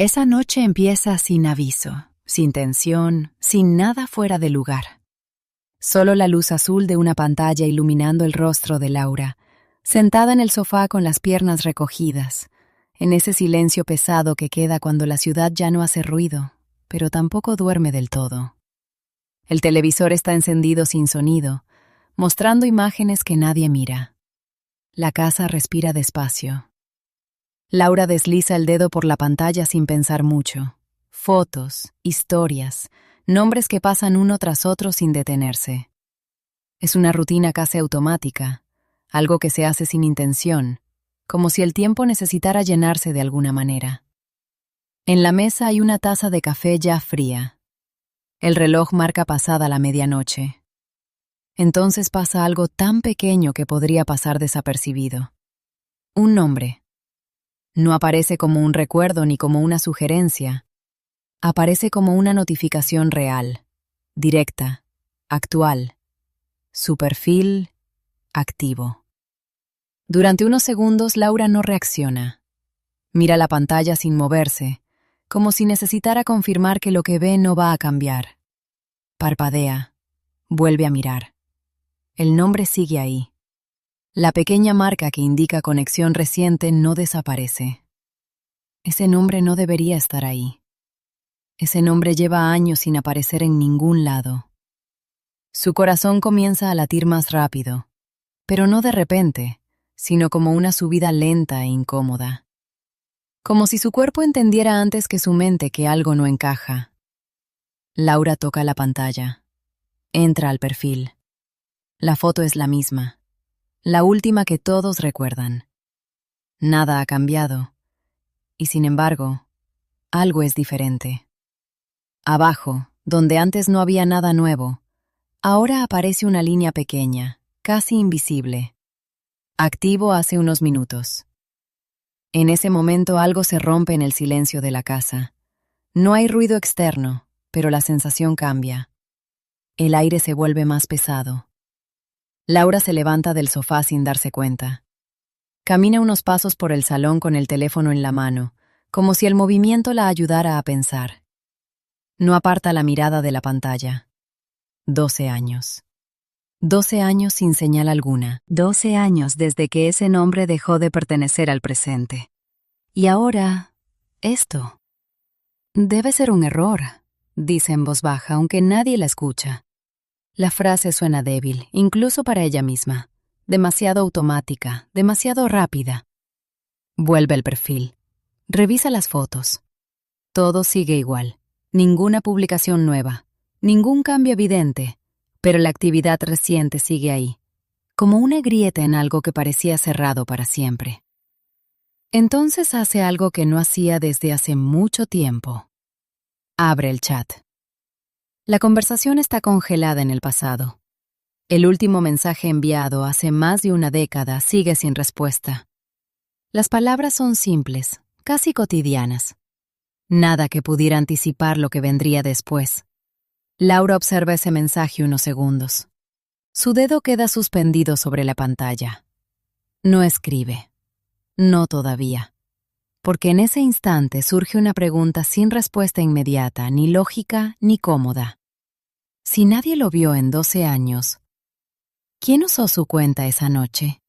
Esa noche empieza sin aviso, sin tensión, sin nada fuera de lugar. Solo la luz azul de una pantalla iluminando el rostro de Laura, sentada en el sofá con las piernas recogidas, en ese silencio pesado que queda cuando la ciudad ya no hace ruido, pero tampoco duerme del todo. El televisor está encendido sin sonido, mostrando imágenes que nadie mira. La casa respira despacio. Laura desliza el dedo por la pantalla sin pensar mucho. Fotos, historias, nombres que pasan uno tras otro sin detenerse. Es una rutina casi automática, algo que se hace sin intención, como si el tiempo necesitara llenarse de alguna manera. En la mesa hay una taza de café ya fría. El reloj marca pasada la medianoche. Entonces pasa algo tan pequeño que podría pasar desapercibido. Un nombre. No aparece como un recuerdo ni como una sugerencia. Aparece como una notificación real, directa, actual. Su perfil activo. Durante unos segundos Laura no reacciona. Mira la pantalla sin moverse, como si necesitara confirmar que lo que ve no va a cambiar. Parpadea. Vuelve a mirar. El nombre sigue ahí. La pequeña marca que indica conexión reciente no desaparece. Ese nombre no debería estar ahí. Ese nombre lleva años sin aparecer en ningún lado. Su corazón comienza a latir más rápido, pero no de repente, sino como una subida lenta e incómoda. Como si su cuerpo entendiera antes que su mente que algo no encaja. Laura toca la pantalla. Entra al perfil. La foto es la misma. La última que todos recuerdan. Nada ha cambiado. Y sin embargo, algo es diferente. Abajo, donde antes no había nada nuevo, ahora aparece una línea pequeña, casi invisible. Activo hace unos minutos. En ese momento algo se rompe en el silencio de la casa. No hay ruido externo, pero la sensación cambia. El aire se vuelve más pesado. Laura se levanta del sofá sin darse cuenta. Camina unos pasos por el salón con el teléfono en la mano, como si el movimiento la ayudara a pensar. No aparta la mirada de la pantalla. 12 años. 12 años sin señal alguna. 12 años desde que ese nombre dejó de pertenecer al presente. Y ahora, esto. Debe ser un error, dice en voz baja, aunque nadie la escucha. La frase suena débil, incluso para ella misma. Demasiado automática, demasiado rápida. Vuelve al perfil. Revisa las fotos. Todo sigue igual. Ninguna publicación nueva. Ningún cambio evidente. Pero la actividad reciente sigue ahí. Como una grieta en algo que parecía cerrado para siempre. Entonces hace algo que no hacía desde hace mucho tiempo. Abre el chat. La conversación está congelada en el pasado. El último mensaje enviado hace más de una década sigue sin respuesta. Las palabras son simples, casi cotidianas. Nada que pudiera anticipar lo que vendría después. Laura observa ese mensaje unos segundos. Su dedo queda suspendido sobre la pantalla. No escribe. No todavía. Porque en ese instante surge una pregunta sin respuesta inmediata, ni lógica ni cómoda. Si nadie lo vio en 12 años, ¿quién usó su cuenta esa noche?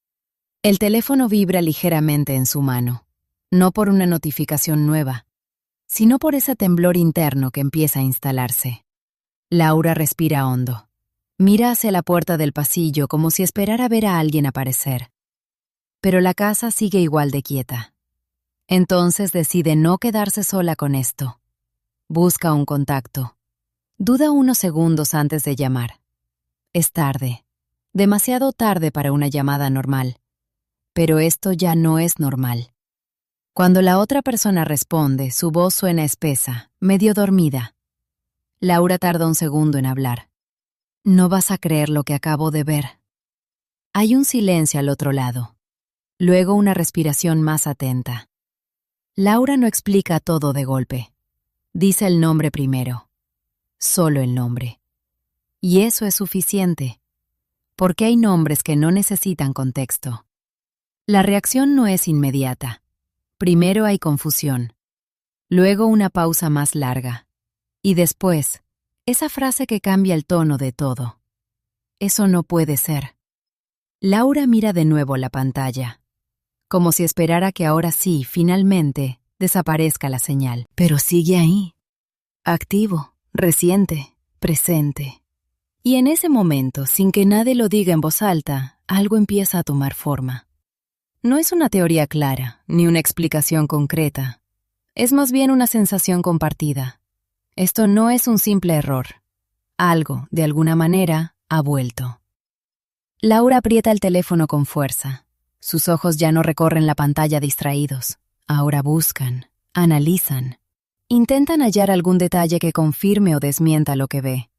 El teléfono vibra ligeramente en su mano, no por una notificación nueva, sino por ese temblor interno que empieza a instalarse. Laura respira hondo. Mira hacia la puerta del pasillo como si esperara ver a alguien aparecer. Pero la casa sigue igual de quieta. Entonces decide no quedarse sola con esto. Busca un contacto. Duda unos segundos antes de llamar. Es tarde. Demasiado tarde para una llamada normal. Pero esto ya no es normal. Cuando la otra persona responde, su voz suena espesa, medio dormida. Laura tarda un segundo en hablar. No vas a creer lo que acabo de ver. Hay un silencio al otro lado. Luego una respiración más atenta. Laura no explica todo de golpe. Dice el nombre primero. Solo el nombre. Y eso es suficiente. Porque hay nombres que no necesitan contexto. La reacción no es inmediata. Primero hay confusión. Luego una pausa más larga. Y después, esa frase que cambia el tono de todo. Eso no puede ser. Laura mira de nuevo la pantalla, como si esperara que ahora sí, finalmente, desaparezca la señal. Pero sigue ahí. Activo, reciente, presente. Y en ese momento, sin que nadie lo diga en voz alta, algo empieza a tomar forma. No es una teoría clara, ni una explicación concreta. Es más bien una sensación compartida. Esto no es un simple error. Algo, de alguna manera, ha vuelto. Laura aprieta el teléfono con fuerza. Sus ojos ya no recorren la pantalla distraídos. Ahora buscan, analizan. Intentan hallar algún detalle que confirme o desmienta lo que ve.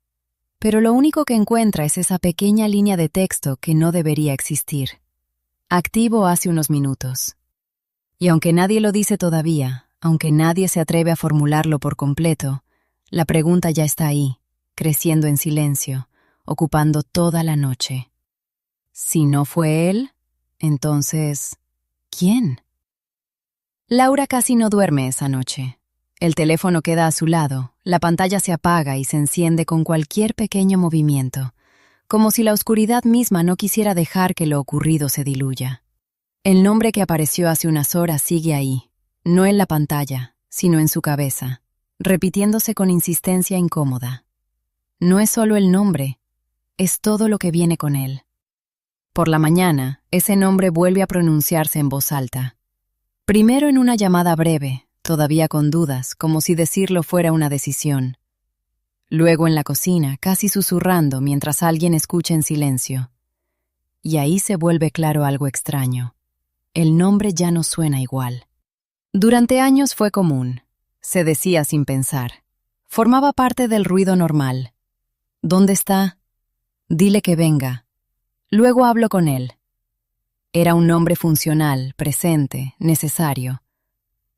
Pero lo único que encuentra es esa pequeña línea de texto que no debería existir. Activo hace unos minutos. Y aunque nadie lo dice todavía, aunque nadie se atreve a formularlo por completo, la pregunta ya está ahí, creciendo en silencio, ocupando toda la noche. Si no fue él, entonces, ¿quién? Laura casi no duerme esa noche. El teléfono queda a su lado, la pantalla se apaga y se enciende con cualquier pequeño movimiento, como si la oscuridad misma no quisiera dejar que lo ocurrido se diluya. El nombre que apareció hace unas horas sigue ahí, no en la pantalla, sino en su cabeza, repitiéndose con insistencia incómoda. No es solo el nombre, es todo lo que viene con él. Por la mañana, ese nombre vuelve a pronunciarse en voz alta. Primero en una llamada breve, todavía con dudas, como si decirlo fuera una decisión. Luego en la cocina, casi susurrando mientras alguien escucha en silencio. Y ahí se vuelve claro algo extraño. El nombre ya no suena igual. Durante años fue común. Se decía sin pensar. Formaba parte del ruido normal. ¿Dónde está? Dile que venga. Luego hablo con él. Era un nombre funcional, presente, necesario.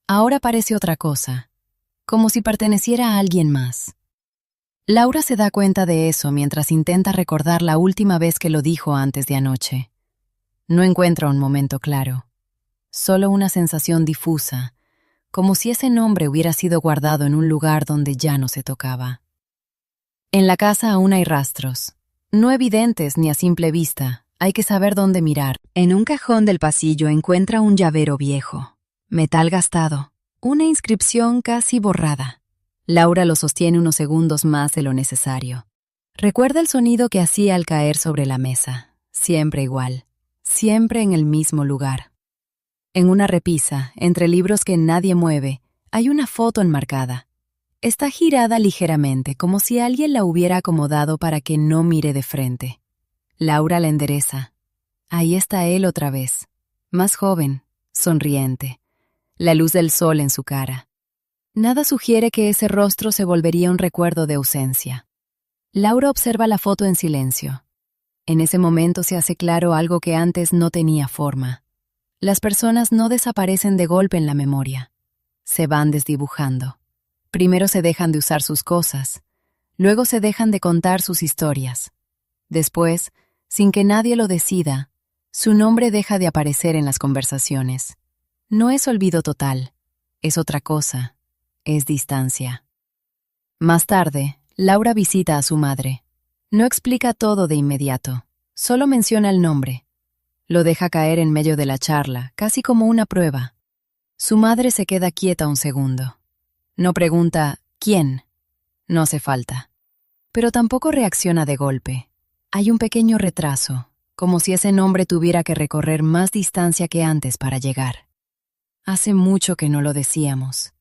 Ahora parece otra cosa, como si perteneciera a alguien más. Laura se da cuenta de eso mientras intenta recordar la última vez que lo dijo antes de anoche. No encuentra un momento claro, solo una sensación difusa, como si ese nombre hubiera sido guardado en un lugar donde ya no se tocaba. En la casa aún hay rastros, no evidentes ni a simple vista, hay que saber dónde mirar. En un cajón del pasillo encuentra un llavero viejo, metal gastado, una inscripción casi borrada. Laura lo sostiene unos segundos más de lo necesario. Recuerda el sonido que hacía al caer sobre la mesa, siempre igual, siempre en el mismo lugar. En una repisa, entre libros que nadie mueve, hay una foto enmarcada. Está girada ligeramente, como si alguien la hubiera acomodado para que no mire de frente. Laura la endereza. Ahí está él otra vez, más joven, sonriente, la luz del sol en su cara. Nada sugiere que ese rostro se volvería un recuerdo de ausencia. Laura observa la foto en silencio. En ese momento se hace claro algo que antes no tenía forma. Las personas no desaparecen de golpe en la memoria. Se van desdibujando. Primero se dejan de usar sus cosas, luego se dejan de contar sus historias. Después, sin que nadie lo decida, su nombre deja de aparecer en las conversaciones. No es olvido total, es otra cosa, es distancia. Más tarde, Laura visita a su madre. No explica todo de inmediato, solo menciona el nombre. Lo deja caer en medio de la charla, casi como una prueba. Su madre se queda quieta un segundo. No pregunta ¿quién? No hace falta. Pero tampoco reacciona de golpe. Hay un pequeño retraso, como si ese nombre tuviera que recorrer más distancia que antes para llegar. Hace mucho que no lo decíamos,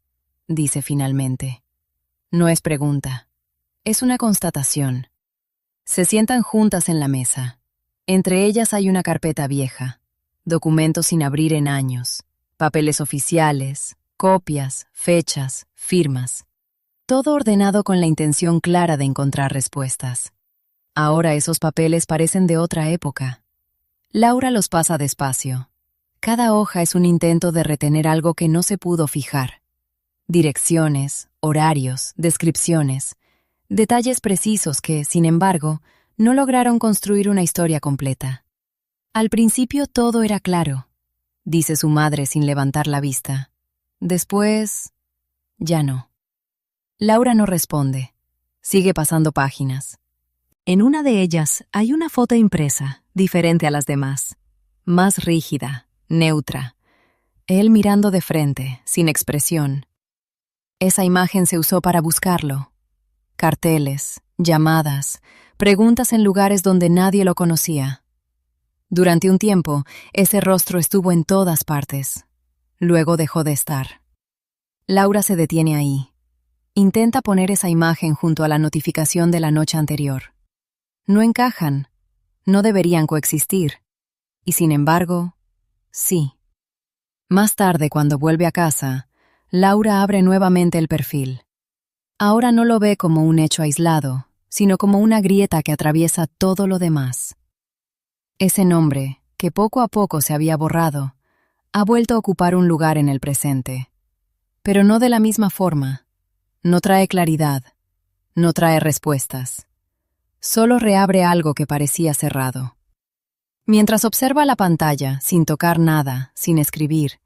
dice finalmente. No es pregunta, es una constatación. Se sientan juntas en la mesa. Entre ellas hay una carpeta vieja, documentos sin abrir en años, papeles oficiales, copias, fechas, firmas. Todo ordenado con la intención clara de encontrar respuestas. Ahora esos papeles parecen de otra época. Laura los pasa despacio. Cada hoja es un intento de retener algo que no se pudo fijar. Direcciones, horarios, descripciones, detalles precisos que, sin embargo, no lograron construir una historia completa. Al principio todo era claro, dice su madre sin levantar la vista. Después, ya no. Laura no responde. Sigue pasando páginas. En una de ellas hay una foto impresa, diferente a las demás. Más rígida, neutra. Él mirando de frente, sin expresión. Esa imagen se usó para buscarlo. Carteles, llamadas, preguntas en lugares donde nadie lo conocía. Durante un tiempo, ese rostro estuvo en todas partes. Luego dejó de estar. Laura se detiene ahí. Intenta poner esa imagen junto a la notificación de la noche anterior. No encajan. No deberían coexistir. Y sin embargo, sí. Más tarde, cuando vuelve a casa, Laura abre nuevamente el perfil. Ahora no lo ve como un hecho aislado, sino como una grieta que atraviesa todo lo demás. Ese nombre, que poco a poco se había borrado, ha vuelto a ocupar un lugar en el presente. Pero no de la misma forma. No trae claridad. No trae respuestas. Solo reabre algo que parecía cerrado. Mientras observa la pantalla, sin tocar nada, sin escribir,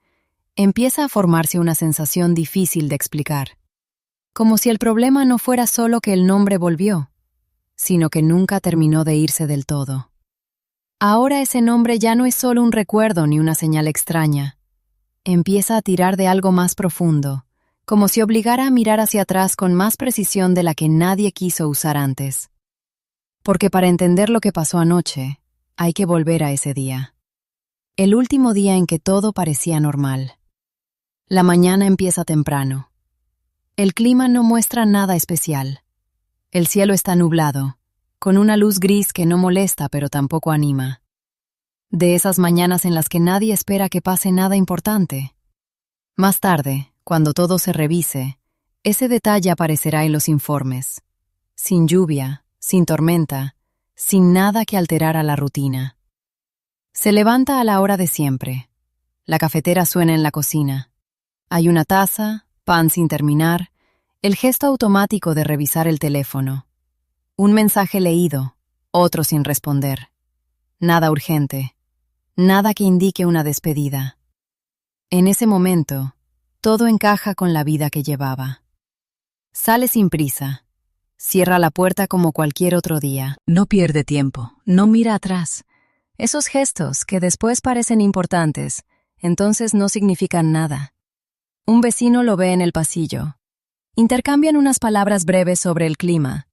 empieza a formarse una sensación difícil de explicar. Como si el problema no fuera solo que el nombre volvió, sino que nunca terminó de irse del todo. Ahora ese nombre ya no es solo un recuerdo ni una señal extraña. Empieza a tirar de algo más profundo, como si obligara a mirar hacia atrás con más precisión de la que nadie quiso usar antes. Porque para entender lo que pasó anoche, hay que volver a ese día. El último día en que todo parecía normal. La mañana empieza temprano. El clima no muestra nada especial. El cielo está nublado, con una luz gris que no molesta pero tampoco anima. De esas mañanas en las que nadie espera que pase nada importante. Más tarde, cuando todo se revise, ese detalle aparecerá en los informes. Sin lluvia, sin tormenta, sin nada que alterara la rutina. Se levanta a la hora de siempre. La cafetera suena en la cocina. Hay una taza, pan sin terminar, el gesto automático de revisar el teléfono. Un mensaje leído, otro sin responder. Nada urgente, nada que indique una despedida. En ese momento, todo encaja con la vida que llevaba. Sale sin prisa. Cierra la puerta como cualquier otro día. No pierde tiempo, no mira atrás. Esos gestos, que después parecen importantes, entonces no significan nada. Un vecino lo ve en el pasillo. Intercambian unas palabras breves sobre el clima.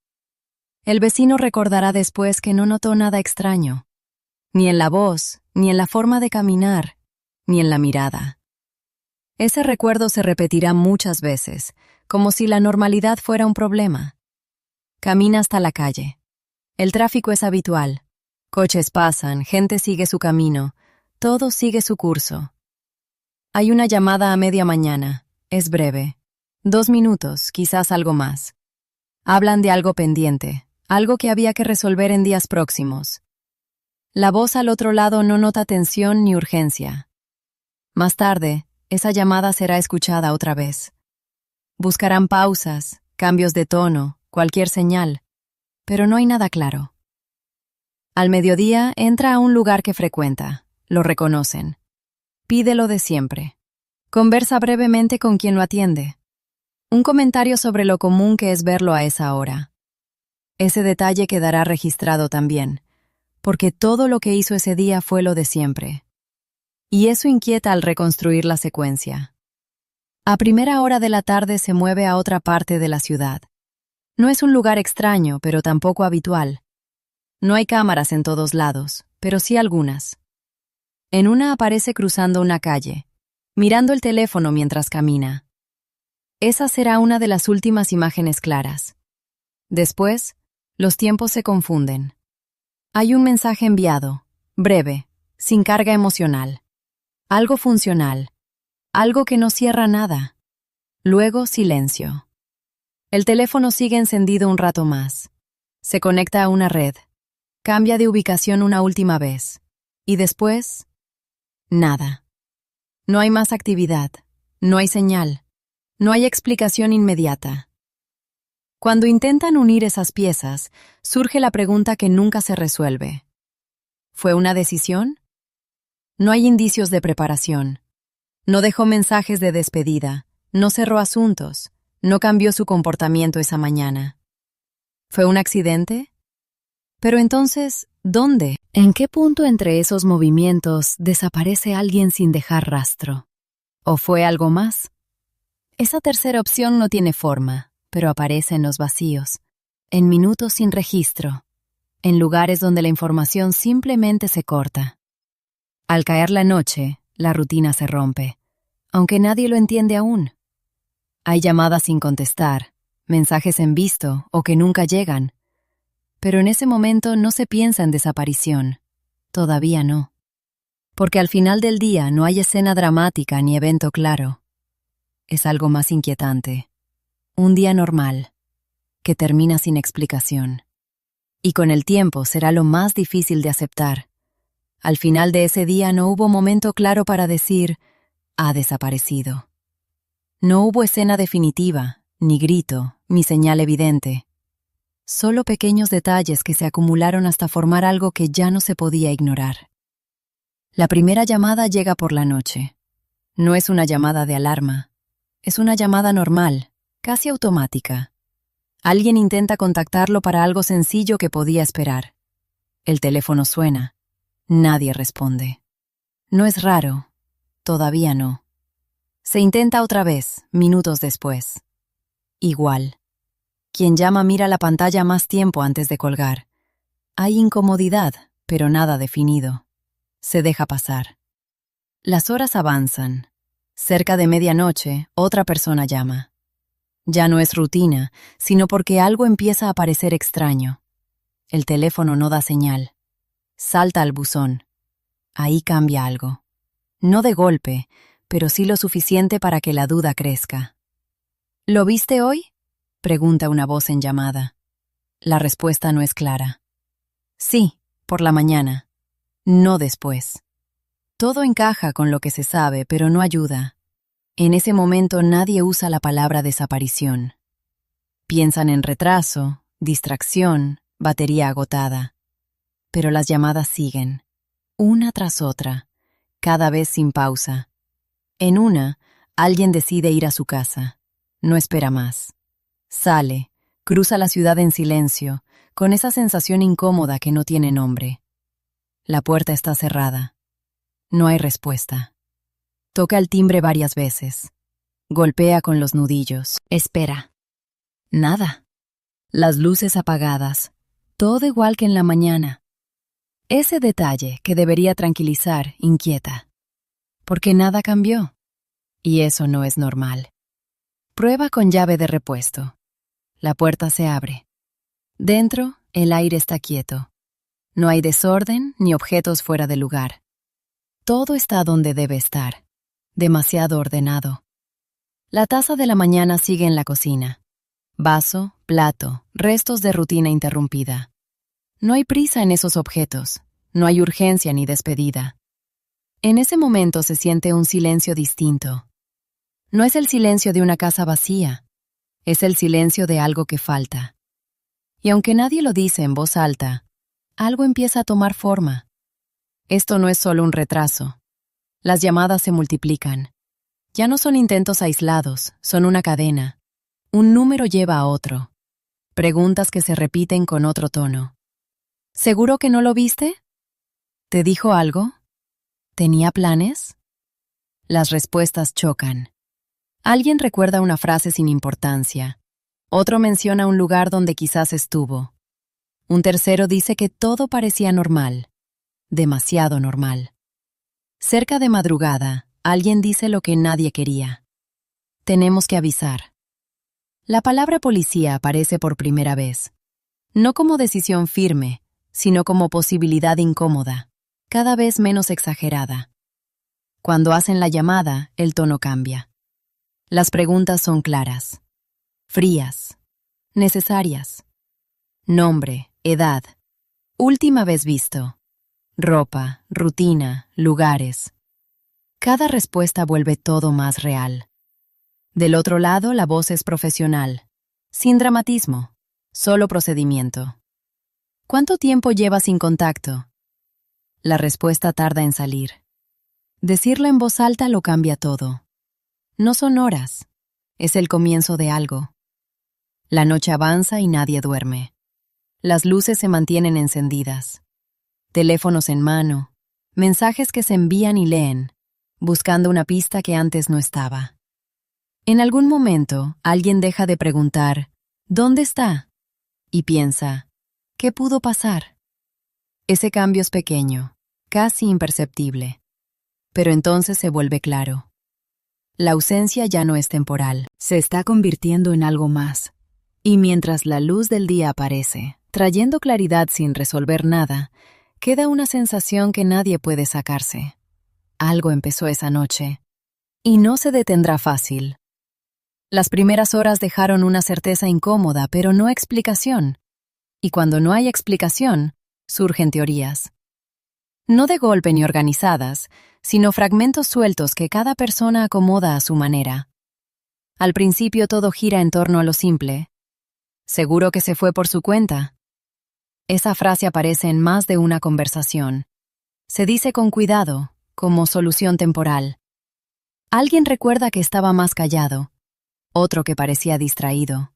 El vecino recordará después que no notó nada extraño. Ni en la voz, ni en la forma de caminar, ni en la mirada. Ese recuerdo se repetirá muchas veces, como si la normalidad fuera un problema. Camina hasta la calle. El tráfico es habitual. Coches pasan, gente sigue su camino, todo sigue su curso. Hay una llamada a media mañana. Es breve. 2 minutos, quizás algo más. Hablan de algo pendiente, algo que había que resolver en días próximos. La voz al otro lado no nota tensión ni urgencia. Más tarde, esa llamada será escuchada otra vez. Buscarán pausas, cambios de tono, cualquier señal, pero no hay nada claro. Al mediodía entra a un lugar que frecuenta. Lo reconocen. Pide lo de siempre. Conversa brevemente con quien lo atiende. Un comentario sobre lo común que es verlo a esa hora. Ese detalle quedará registrado también, porque todo lo que hizo ese día fue lo de siempre. Y eso inquieta al reconstruir la secuencia. A primera hora de la tarde se mueve a otra parte de la ciudad. No es un lugar extraño, pero tampoco habitual. No hay cámaras en todos lados, pero sí algunas. En una aparece cruzando una calle, mirando el teléfono mientras camina. Esa será una de las últimas imágenes claras. Después, los tiempos se confunden. Hay un mensaje enviado, breve, sin carga emocional. Algo funcional. Algo que no cierra nada. Luego, silencio. El teléfono sigue encendido un rato más. Se conecta a una red. Cambia de ubicación una última vez. Y después, nada. No hay más actividad. No hay señal. No hay explicación inmediata. Cuando intentan unir esas piezas, surge la pregunta que nunca se resuelve. ¿Fue una decisión? No hay indicios de preparación. No dejó mensajes de despedida. No cerró asuntos. No cambió su comportamiento esa mañana. ¿Fue un accidente? Pero entonces, ¿dónde? ¿En qué punto entre esos movimientos desaparece alguien sin dejar rastro? ¿O fue algo más? Esa tercera opción no tiene forma, pero aparece en los vacíos, en minutos sin registro, en lugares donde la información simplemente se corta. Al caer la noche, la rutina se rompe, aunque nadie lo entiende aún. Hay llamadas sin contestar, mensajes en visto o que nunca llegan, pero en ese momento no se piensa en desaparición. Todavía no. Porque al final del día no hay escena dramática ni evento claro. Es algo más inquietante. Un día normal, que termina sin explicación. Y con el tiempo será lo más difícil de aceptar. Al final de ese día no hubo momento claro para decir, ha desaparecido. No hubo escena definitiva, ni grito, ni señal evidente. Solo pequeños detalles que se acumularon hasta formar algo que ya no se podía ignorar. La primera llamada llega por la noche. No es una llamada de alarma. Es una llamada normal, casi automática. Alguien intenta contactarlo para algo sencillo que podía esperar. El teléfono suena. Nadie responde. No es raro. Todavía no. Se intenta otra vez, minutos después. Igual. Quien llama mira la pantalla más tiempo antes de colgar. Hay incomodidad, pero nada definido. Se deja pasar. Las horas avanzan. Cerca de medianoche, otra persona llama. Ya no es rutina, sino porque algo empieza a parecer extraño. El teléfono no da señal. Salta al buzón. Ahí cambia algo. No de golpe, pero sí lo suficiente para que la duda crezca. ¿Lo viste hoy?, pregunta una voz en llamada. La respuesta no es clara. Sí, por la mañana. No después. Todo encaja con lo que se sabe, pero no ayuda. En ese momento nadie usa la palabra desaparición. Piensan en retraso, distracción, batería agotada. Pero las llamadas siguen, una tras otra, cada vez sin pausa. En una, alguien decide ir a su casa. No espera más. Sale, cruza la ciudad en silencio, con esa sensación incómoda que no tiene nombre. La puerta está cerrada. No hay respuesta. Toca el timbre varias veces. Golpea con los nudillos. Espera. Nada. Las luces apagadas. Todo igual que en la mañana. Ese detalle que debería tranquilizar inquieta. Porque nada cambió. Y eso no es normal. Prueba con llave de repuesto. La puerta se abre. Dentro, el aire está quieto. No hay desorden ni objetos fuera de lugar. Todo está donde debe estar. Demasiado ordenado. La taza de la mañana sigue en la cocina. Vaso, plato, restos de rutina interrumpida. No hay prisa en esos objetos. No hay urgencia ni despedida. En ese momento se siente un silencio distinto. No es el silencio de una casa vacía. Es el silencio de algo que falta. Y aunque nadie lo dice en voz alta, algo empieza a tomar forma. Esto no es solo un retraso. Las llamadas se multiplican. Ya no son intentos aislados, son una cadena. Un número lleva a otro. Preguntas que se repiten con otro tono. ¿Seguro que no lo viste? ¿Te dijo algo? ¿Tenía planes? Las respuestas chocan. Alguien recuerda una frase sin importancia. Otro menciona un lugar donde quizás estuvo. Un tercero dice que todo parecía normal. Demasiado normal. Cerca de madrugada, alguien dice lo que nadie quería. Tenemos que avisar. La palabra policía aparece por primera vez. No como decisión firme, sino como posibilidad incómoda, cada vez menos exagerada. Cuando hacen la llamada, el tono cambia. Las preguntas son claras, frías, necesarias. Nombre, edad, última vez visto, ropa, rutina, lugares. Cada respuesta vuelve todo más real. Del otro lado, la voz es profesional, sin dramatismo, solo procedimiento. ¿Cuánto tiempo lleva sin contacto? La respuesta tarda en salir. Decirlo en voz alta lo cambia todo. No son horas, Es el comienzo de algo. La noche avanza y nadie duerme. Las luces se mantienen encendidas. Teléfonos en mano, mensajes que se envían y leen, buscando una pista que antes no estaba. En algún momento, alguien deja de preguntar, ¿dónde está? Y piensa, ¿qué pudo pasar? Ese cambio es pequeño, casi imperceptible, pero entonces se vuelve claro. La ausencia ya no es temporal, se está convirtiendo en algo más. Y mientras la luz del día aparece, trayendo claridad sin resolver nada, queda una sensación que nadie puede sacarse. Algo empezó esa noche, y no se detendrá fácil. Las primeras horas dejaron una certeza incómoda, pero no explicación. Y cuando no hay explicación, surgen teorías. No de golpe ni organizadas, sino fragmentos sueltos que cada persona acomoda a su manera. Al principio todo gira en torno a lo simple. ¿Seguro que se fue por su cuenta? Esa frase aparece en más de una conversación. Se dice con cuidado, como solución temporal. Alguien recuerda que estaba más callado, otro que parecía distraído.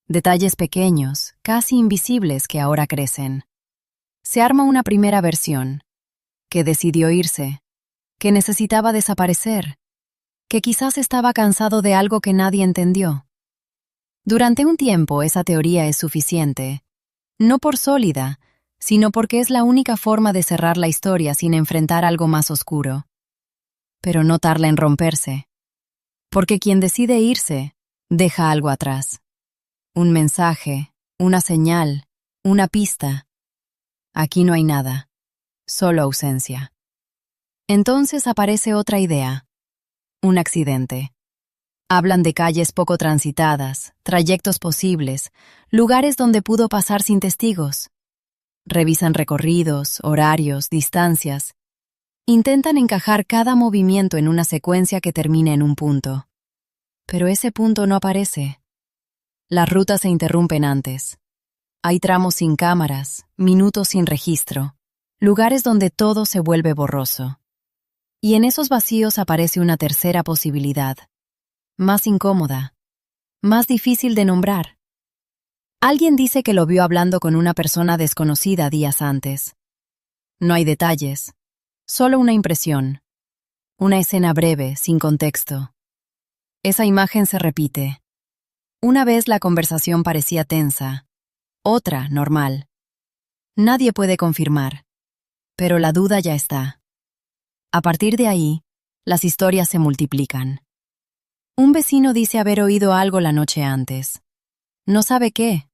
Detalles pequeños, casi invisibles que ahora crecen. Se arma una primera versión, que decidió irse, que necesitaba desaparecer, que quizás estaba cansado de algo que nadie entendió. Durante un tiempo esa teoría es suficiente, no por sólida, sino porque es la única forma de cerrar la historia sin enfrentar algo más oscuro. Pero no tarda en romperse, porque quien decide irse, deja algo atrás. Un mensaje, una señal, una pista. Aquí no hay nada, solo ausencia. Entonces aparece otra idea, un accidente. Hablan de calles poco transitadas, trayectos posibles, lugares donde pudo pasar sin testigos. Revisan recorridos, horarios, distancias. Intentan encajar cada movimiento en una secuencia que termine en un punto. Pero ese punto no aparece. Las rutas se interrumpen antes. Hay tramos sin cámaras, minutos sin registro, lugares donde todo se vuelve borroso. Y en esos vacíos aparece una tercera posibilidad, más incómoda, más difícil de nombrar. Alguien dice que lo vio hablando con una persona desconocida días antes. No hay detalles, solo una impresión, una escena breve, sin contexto. Esa imagen se repite. Una vez la conversación parecía tensa, otra normal. Nadie puede confirmar, pero la duda ya está. A partir de ahí, las historias se multiplican. Un vecino dice haber oído algo la noche antes. No sabe qué,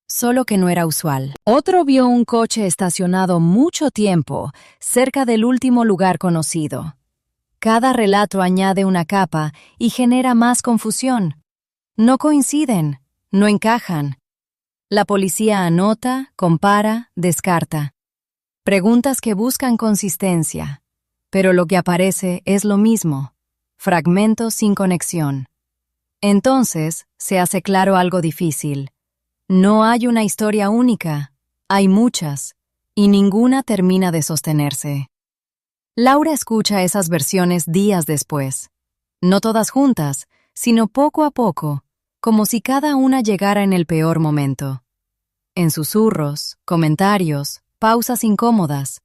solo que no era usual. Otro vio un coche estacionado mucho tiempo, cerca del último lugar conocido. Cada relato añade una capa y genera más confusión. No coinciden, no encajan. La policía anota, compara, descarta. Preguntas que buscan consistencia, pero lo que aparece es lo mismo, fragmentos sin conexión. Entonces, se hace claro algo difícil. No hay una historia única, hay muchas, y ninguna termina de sostenerse. Laura escucha esas versiones días después. No todas juntas, sino poco a poco, como si cada una llegara en el peor momento. En susurros, comentarios, pausas incómodas.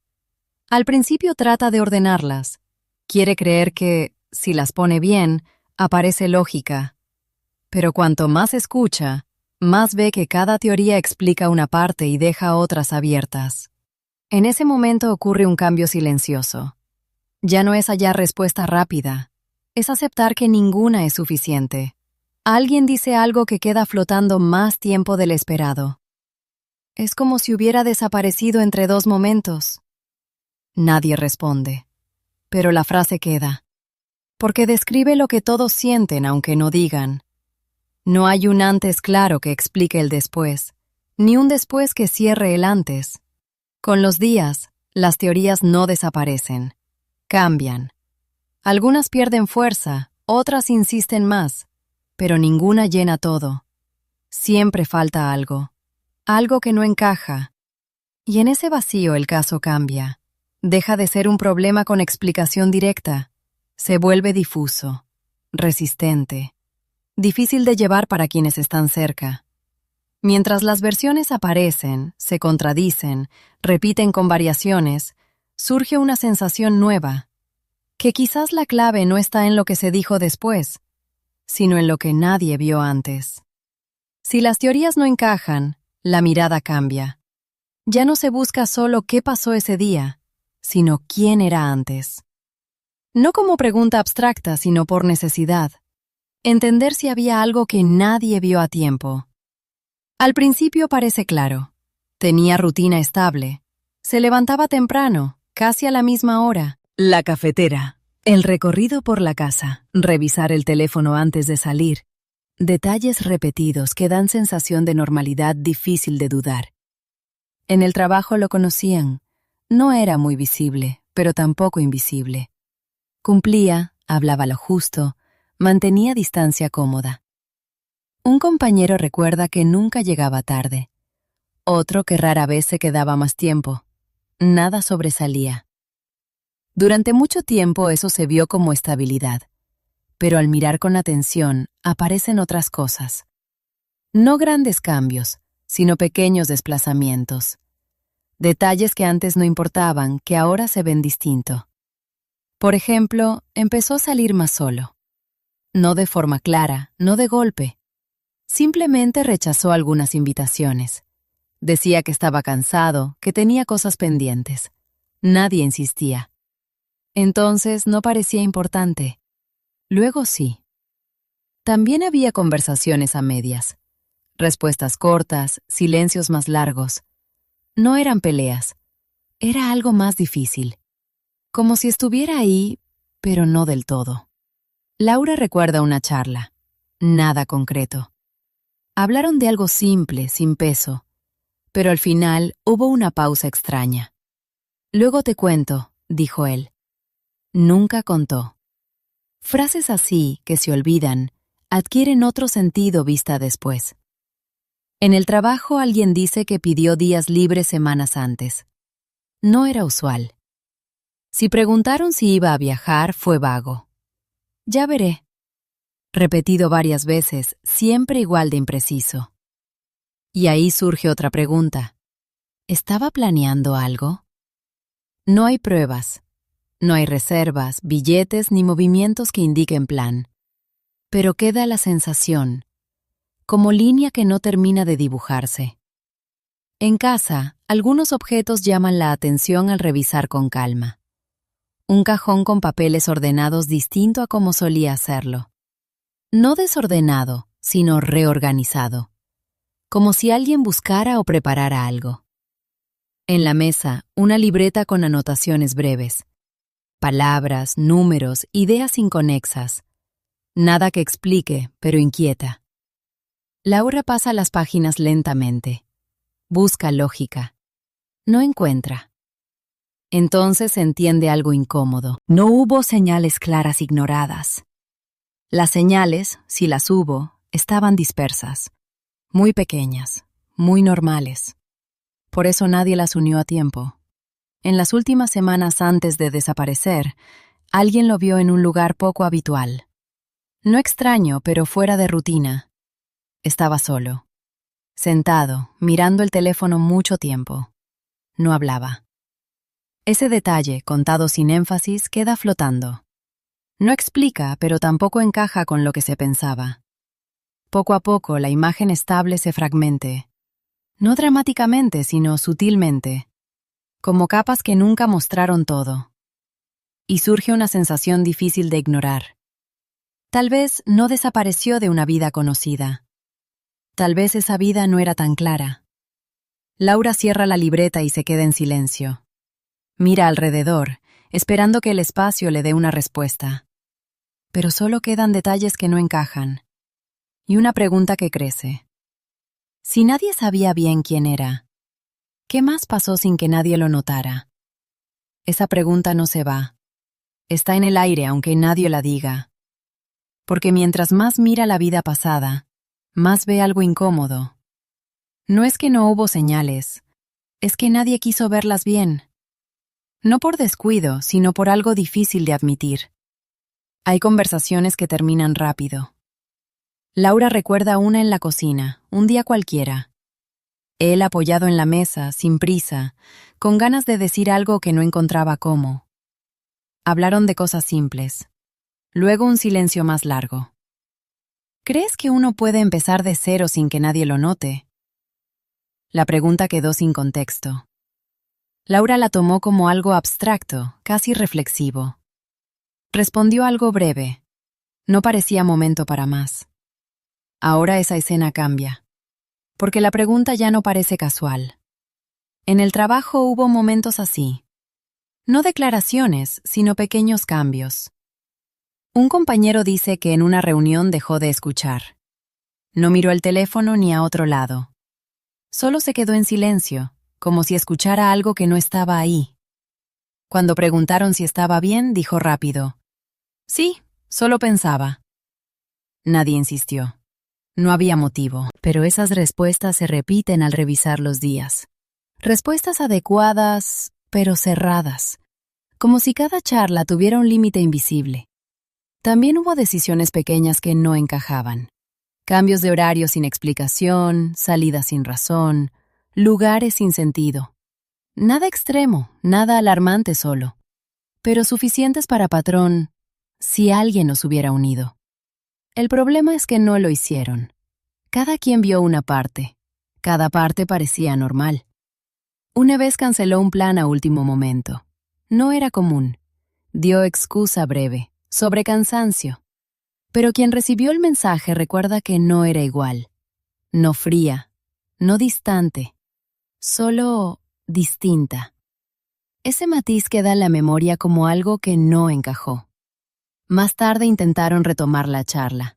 Al principio trata de ordenarlas. Quiere creer que, si las pone bien, aparece lógica. Pero cuanto más escucha, más ve que cada teoría explica una parte y deja otras abiertas. En ese momento ocurre un cambio silencioso. Ya no es hallar respuesta rápida, es aceptar que ninguna es suficiente. Alguien dice algo que queda flotando más tiempo del esperado. Es como si hubiera desaparecido entre dos momentos. Nadie responde, pero la frase queda, porque describe lo que todos sienten aunque no digan. No hay un antes claro que explique el después, ni un después que cierre el antes. Con los días, las teorías no desaparecen, cambian. Algunas pierden fuerza, otras insisten más, pero ninguna llena todo. Siempre falta algo, algo que no encaja. Y en ese vacío el caso cambia. Deja de ser un problema con explicación directa. Se vuelve difuso, resistente, difícil de llevar para quienes están cerca. Mientras las versiones aparecen, se contradicen, repiten con variaciones, surge una sensación nueva, que quizás la clave no está en lo que se dijo después, sino en lo que nadie vio antes. Si las teorías no encajan, la mirada cambia. Ya no se busca solo qué pasó ese día, sino quién era antes. No como pregunta abstracta, sino por necesidad. Entender si había algo que nadie vio a tiempo. Al principio parece claro. Tenía rutina estable. Se levantaba temprano, casi a la misma hora. La cafetera, el recorrido por la casa, revisar el teléfono antes de salir. Detalles repetidos que dan sensación de normalidad difícil de dudar. En el trabajo lo conocían. No era muy visible, pero tampoco invisible. Cumplía, hablaba lo justo, mantenía distancia cómoda. Un compañero recuerda que nunca llegaba tarde. Otro que rara vez se quedaba más tiempo. Nada sobresalía. Durante mucho tiempo eso se vio como estabilidad. Pero al mirar con atención, aparecen otras cosas. No grandes cambios, sino pequeños desplazamientos. Detalles que antes no importaban, que ahora se ven distinto. Por ejemplo, empezó a salir más solo. No de forma clara, no de golpe. Simplemente rechazó algunas invitaciones. Decía que estaba cansado, que tenía cosas pendientes. Nadie insistía. Entonces no parecía importante. Luego sí. También había conversaciones a medias. Respuestas cortas, silencios más largos. No eran peleas. Era algo más difícil. Como si estuviera ahí, pero no del todo. Laura recuerda una charla. Nada concreto. Hablaron de algo simple, sin peso. Pero al final hubo una pausa extraña. «Luego te cuento», dijo él. Nunca contó. Frases así, que se olvidan, adquieren otro sentido vista después. En el trabajo alguien dice que pidió días libres semanas antes. No era usual. Si preguntaron si iba a viajar, fue vago. «Ya veré», repetido varias veces, siempre igual de impreciso. Y ahí surge otra pregunta. ¿Estaba planeando algo? No hay pruebas. No hay reservas, billetes ni movimientos que indiquen plan. Pero queda la sensación, como línea que no termina de dibujarse. En casa, algunos objetos llaman la atención al revisar con calma. Un cajón con papeles ordenados distinto a como solía hacerlo. No desordenado, sino reorganizado. Como si alguien buscara o preparara algo. En la mesa, una libreta con anotaciones breves. Palabras, números, ideas inconexas. Nada que explique, pero inquieta. Laura pasa las páginas lentamente. Busca lógica. No encuentra. Entonces entiende algo incómodo. No hubo señales claras ignoradas. Las señales, si las hubo, estaban dispersas. Muy pequeñas, muy normales. Por eso nadie las unió a tiempo. En las últimas semanas antes de desaparecer, alguien lo vio en un lugar poco habitual. No extraño, pero fuera de rutina. Estaba solo. Sentado, mirando el teléfono mucho tiempo. No hablaba. Ese detalle, contado sin énfasis, queda flotando. No explica, pero tampoco encaja con lo que se pensaba. Poco a poco, la imagen estable se fragmente. No dramáticamente, sino sutilmente. Como capas que nunca mostraron todo. Y surge una sensación difícil de ignorar. Tal vez no desapareció de una vida conocida. Tal vez esa vida no era tan clara. Laura cierra la libreta y se queda en silencio. Mira alrededor, esperando que el espacio le dé una respuesta. Pero solo quedan detalles que no encajan. Y una pregunta que crece. Si nadie sabía bien quién era, ¿qué más pasó sin que nadie lo notara? Esa pregunta no se va. Está en el aire aunque nadie la diga. Porque mientras más mira la vida pasada, más ve algo incómodo. No es que no hubo señales, es que nadie quiso verlas bien. No por descuido, sino por algo difícil de admitir. Hay conversaciones que terminan rápido. Laura recuerda una en la cocina, un día cualquiera. Él apoyado en la mesa, sin prisa, con ganas de decir algo que no encontraba cómo. Hablaron de cosas simples. Luego un silencio más largo. ¿Crees que uno puede empezar de cero sin que nadie lo note? La pregunta quedó sin contexto. Laura la tomó como algo abstracto, casi reflexivo. Respondió algo breve. No parecía momento para más. Ahora esa escena cambia, porque la pregunta ya no parece casual. En el trabajo hubo momentos así. No declaraciones, sino pequeños cambios. Un compañero dice que en una reunión dejó de escuchar. No miró el teléfono ni a otro lado. Solo se quedó en silencio, como si escuchara algo que no estaba ahí. Cuando preguntaron si estaba bien, dijo rápido: «Sí, solo pensaba». Nadie insistió. No había motivo, pero esas respuestas se repiten al revisar los días. Respuestas adecuadas, pero cerradas, como si cada charla tuviera un límite invisible. También hubo decisiones pequeñas que no encajaban. Cambios de horario sin explicación, salidas sin razón, lugares sin sentido. Nada extremo, nada alarmante solo, pero suficientes para patrón si alguien nos hubiera unido. El problema es que no lo hicieron. Cada quien vio una parte. Cada parte parecía normal. Una vez canceló un plan a último momento. No era común. Dio excusa breve, sobre cansancio. Pero quien recibió el mensaje recuerda que no era igual. No fría, no distante, solo distinta. Ese matiz queda en la memoria como algo que no encajó. Más tarde intentaron retomar la charla.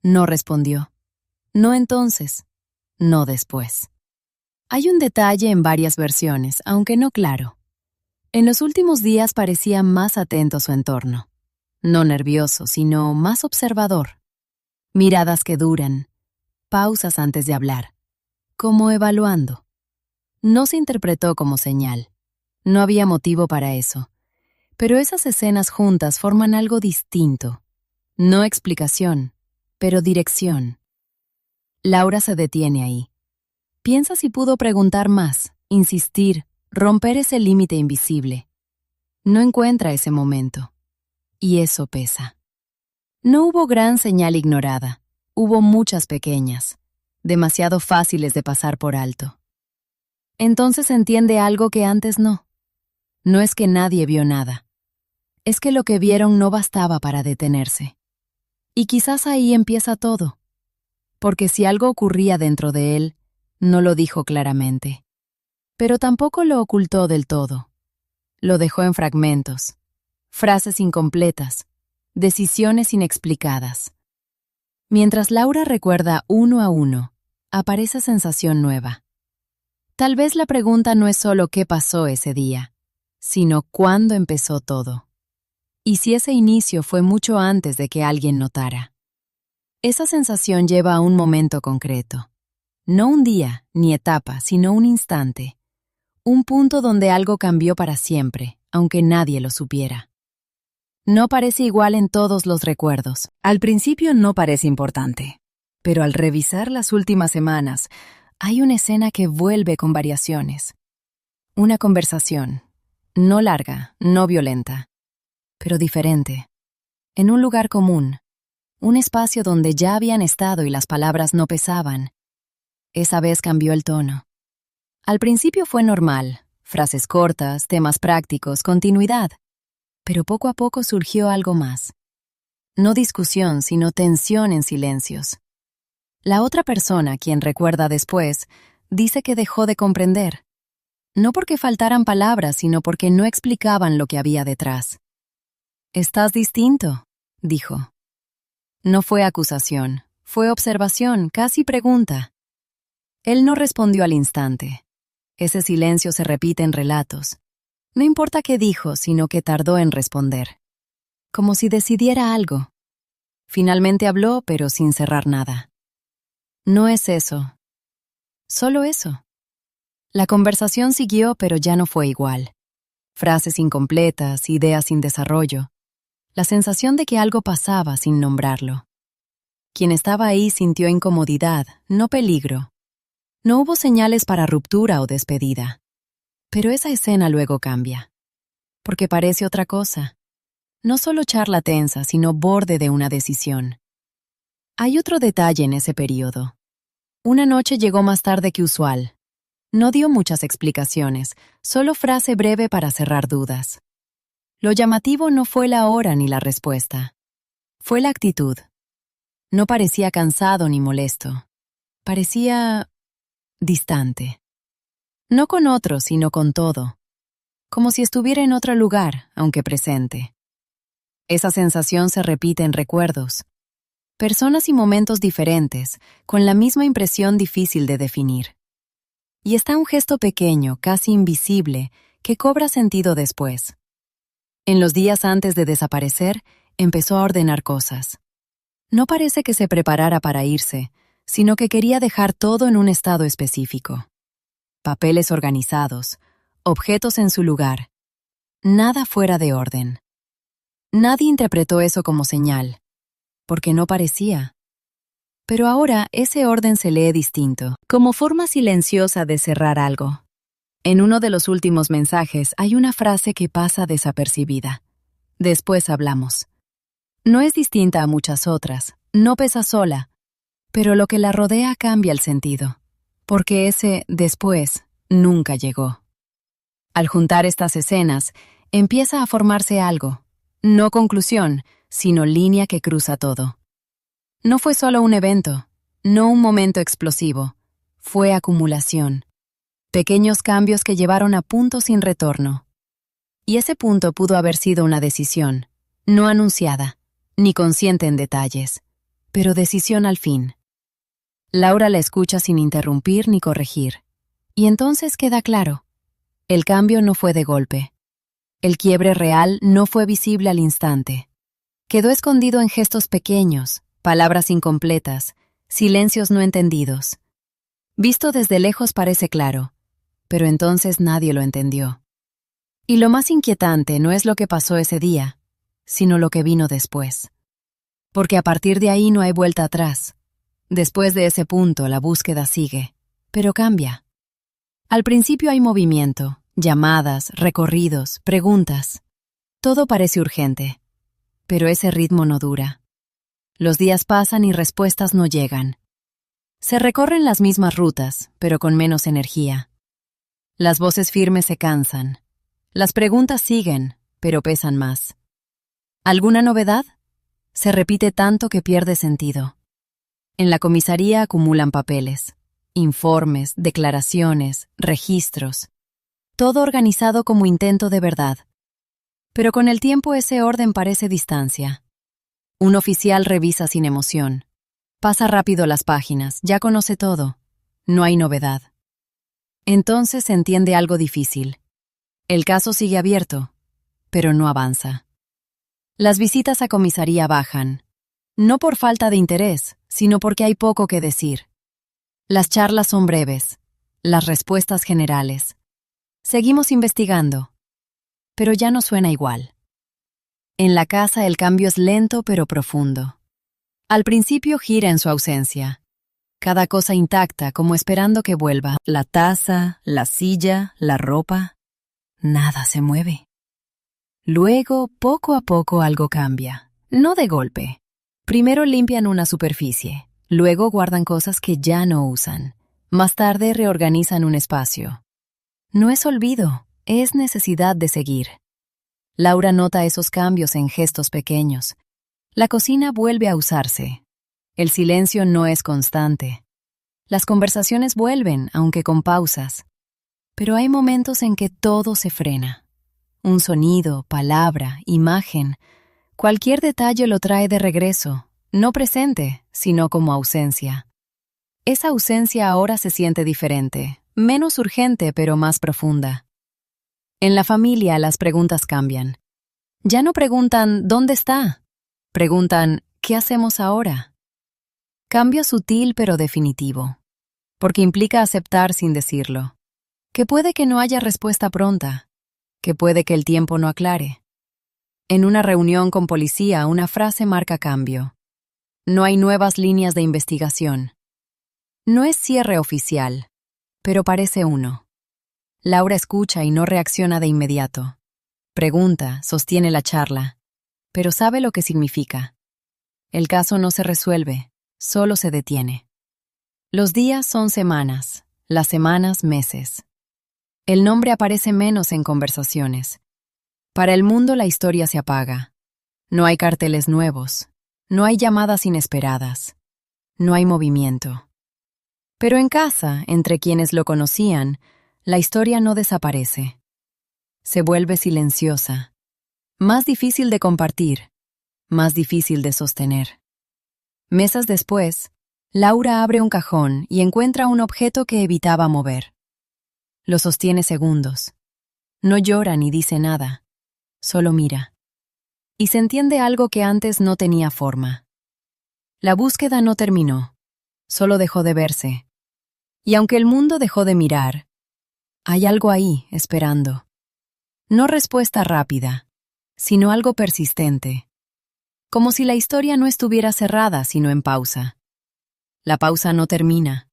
No respondió. No entonces, no después. Hay un detalle en varias versiones, aunque no claro. En los últimos días parecía más atento a su entorno. No nervioso, sino más observador. Miradas que duran, pausas antes de hablar, como evaluando. No se interpretó como señal. No había motivo para eso. Pero esas escenas juntas forman algo distinto. No explicación, pero dirección. Laura se detiene ahí. Piensa si pudo preguntar más, insistir, romper ese límite invisible. No encuentra ese momento. Y eso pesa. No hubo gran señal ignorada. Hubo muchas pequeñas, demasiado fáciles de pasar por alto. Entonces entiende algo que antes no. No es que nadie vio nada. Es que lo que vieron no bastaba para detenerse. Y quizás ahí empieza todo. Porque si algo ocurría dentro de él, no lo dijo claramente. Pero tampoco lo ocultó del todo. Lo dejó en fragmentos, frases incompletas, decisiones inexplicadas. Mientras Laura recuerda uno a uno, aparece sensación nueva. Tal vez la pregunta no es solo qué pasó ese día, sino cuándo empezó todo. Y si ese inicio fue mucho antes de que alguien notara. Esa sensación lleva a un momento concreto. No un día, ni etapa, sino un instante. Un punto donde algo cambió para siempre, aunque nadie lo supiera. No parece igual en todos los recuerdos. Al principio no parece importante. Pero al revisar las últimas semanas, hay una escena que vuelve con variaciones. Una conversación. No larga, no violenta. Pero diferente. En un lugar común. Un espacio donde ya habían estado y las palabras no pesaban. Esa vez cambió el tono. Al principio fue normal, frases cortas, temas prácticos, continuidad. Pero poco a poco surgió algo más. No discusión, sino tensión en silencios. La otra persona, quien recuerda después, dice que dejó de comprender. No porque faltaran palabras, sino porque no explicaban lo que había detrás. «Estás distinto», dijo. No fue acusación, fue observación, casi pregunta. Él no respondió al instante. Ese silencio se repite en relatos. No importa qué dijo, sino que tardó en responder. Como si decidiera algo. Finalmente habló, pero sin cerrar nada. No es eso. Solo eso. La conversación siguió, pero ya no fue igual. Frases incompletas, ideas sin desarrollo. La sensación de que algo pasaba sin nombrarlo. Quien estaba ahí sintió incomodidad, no peligro. No hubo señales para ruptura o despedida. Pero esa escena luego cambia. Porque parece otra cosa. No solo charla tensa, sino borde de una decisión. Hay otro detalle en ese periodo. Una noche llegó más tarde que usual. No dio muchas explicaciones, solo frase breve para cerrar dudas. Lo llamativo no fue la hora ni la respuesta. Fue la actitud. No parecía cansado ni molesto. Parecía distante. No con otro, sino con todo. Como si estuviera en otro lugar, aunque presente. Esa sensación se repite en recuerdos. Personas y momentos diferentes, con la misma impresión difícil de definir. Y está un gesto pequeño, casi invisible, que cobra sentido después. En los días antes de desaparecer, empezó a ordenar cosas. No parece que se preparara para irse, sino que quería dejar todo en un estado específico. Papeles organizados, objetos en su lugar. Nada fuera de orden. Nadie interpretó eso como señal, porque no parecía. Pero ahora ese orden se lee distinto, como forma silenciosa de cerrar algo. En uno de los últimos mensajes hay una frase que pasa desapercibida. Después hablamos. No es distinta a muchas otras, no pesa sola, pero lo que la rodea cambia el sentido, porque ese después nunca llegó. Al juntar estas escenas, empieza a formarse algo, no conclusión, sino línea que cruza todo. No fue solo un evento, no un momento explosivo, fue acumulación. Pequeños cambios que llevaron a punto sin retorno. Y ese punto pudo haber sido una decisión, no anunciada, ni consciente en detalles, pero decisión al fin. Laura la escucha sin interrumpir ni corregir. Y entonces queda claro. El cambio no fue de golpe. El quiebre real no fue visible al instante. Quedó escondido en gestos pequeños, palabras incompletas, silencios no entendidos. Visto desde lejos parece claro, pero entonces nadie lo entendió. Y lo más inquietante no es lo que pasó ese día, sino lo que vino después. Porque a partir de ahí no hay vuelta atrás. Después de ese punto la búsqueda sigue, pero cambia. Al principio hay movimiento, llamadas, recorridos, preguntas. Todo parece urgente, pero ese ritmo no dura. Los días pasan y respuestas no llegan. Se recorren las mismas rutas, pero con menos energía. Las voces firmes se cansan. Las preguntas siguen, pero pesan más. ¿Alguna novedad? Se repite tanto que pierde sentido. En la comisaría acumulan papeles, informes, declaraciones, registros. Todo organizado como intento de verdad. Pero con el tiempo ese orden parece distancia. Un oficial revisa sin emoción. Pasa rápido las páginas, ya conoce todo. No hay novedad. Entonces se entiende algo difícil. El caso sigue abierto, pero no avanza. Las visitas a comisaría bajan, no por falta de interés, sino porque hay poco que decir. Las charlas son breves, las respuestas generales. Seguimos investigando, pero ya no suena igual. En la casa el cambio es lento pero profundo. Al principio gira en su ausencia. Cada cosa intacta, como esperando que vuelva. La taza, la silla, la ropa. Nada se mueve. Luego, poco a poco algo cambia. No de golpe. Primero limpian una superficie. Luego guardan cosas que ya no usan. Más tarde reorganizan un espacio. No es olvido, es necesidad de seguir. Laura nota esos cambios en gestos pequeños. La cocina vuelve a usarse. El silencio no es constante. Las conversaciones vuelven, aunque con pausas. Pero hay momentos en que todo se frena. Un sonido, palabra, imagen. Cualquier detalle lo trae de regreso, no presente, sino como ausencia. Esa ausencia ahora se siente diferente, menos urgente pero más profunda. En la familia las preguntas cambian. Ya no preguntan ¿dónde está? Preguntan ¿qué hacemos ahora? Cambio sutil pero definitivo, porque implica aceptar sin decirlo. Que puede que no haya respuesta pronta, que puede que el tiempo no aclare. En una reunión con policía una frase marca cambio. No hay nuevas líneas de investigación. No es cierre oficial, pero parece uno. Laura escucha y no reacciona de inmediato. Pregunta, sostiene la charla, pero sabe lo que significa. El caso no se resuelve, solo se detiene. Los días son semanas, las semanas meses. El nombre aparece menos en conversaciones. Para el mundo la historia se apaga. No hay carteles nuevos, no hay llamadas inesperadas, no hay movimiento. Pero en casa, entre quienes lo conocían, la historia no desaparece. Se vuelve silenciosa, más difícil de compartir, más difícil de sostener. Meses después, Laura abre un cajón y encuentra un objeto que evitaba mover. Lo sostiene segundos. No llora ni dice nada, solo mira. Y se entiende algo que antes no tenía forma. La búsqueda no terminó, solo dejó de verse. Y aunque el mundo dejó de mirar, hay algo ahí esperando. No respuesta rápida, sino algo persistente. Como si la historia no estuviera cerrada, sino en pausa. La pausa no termina.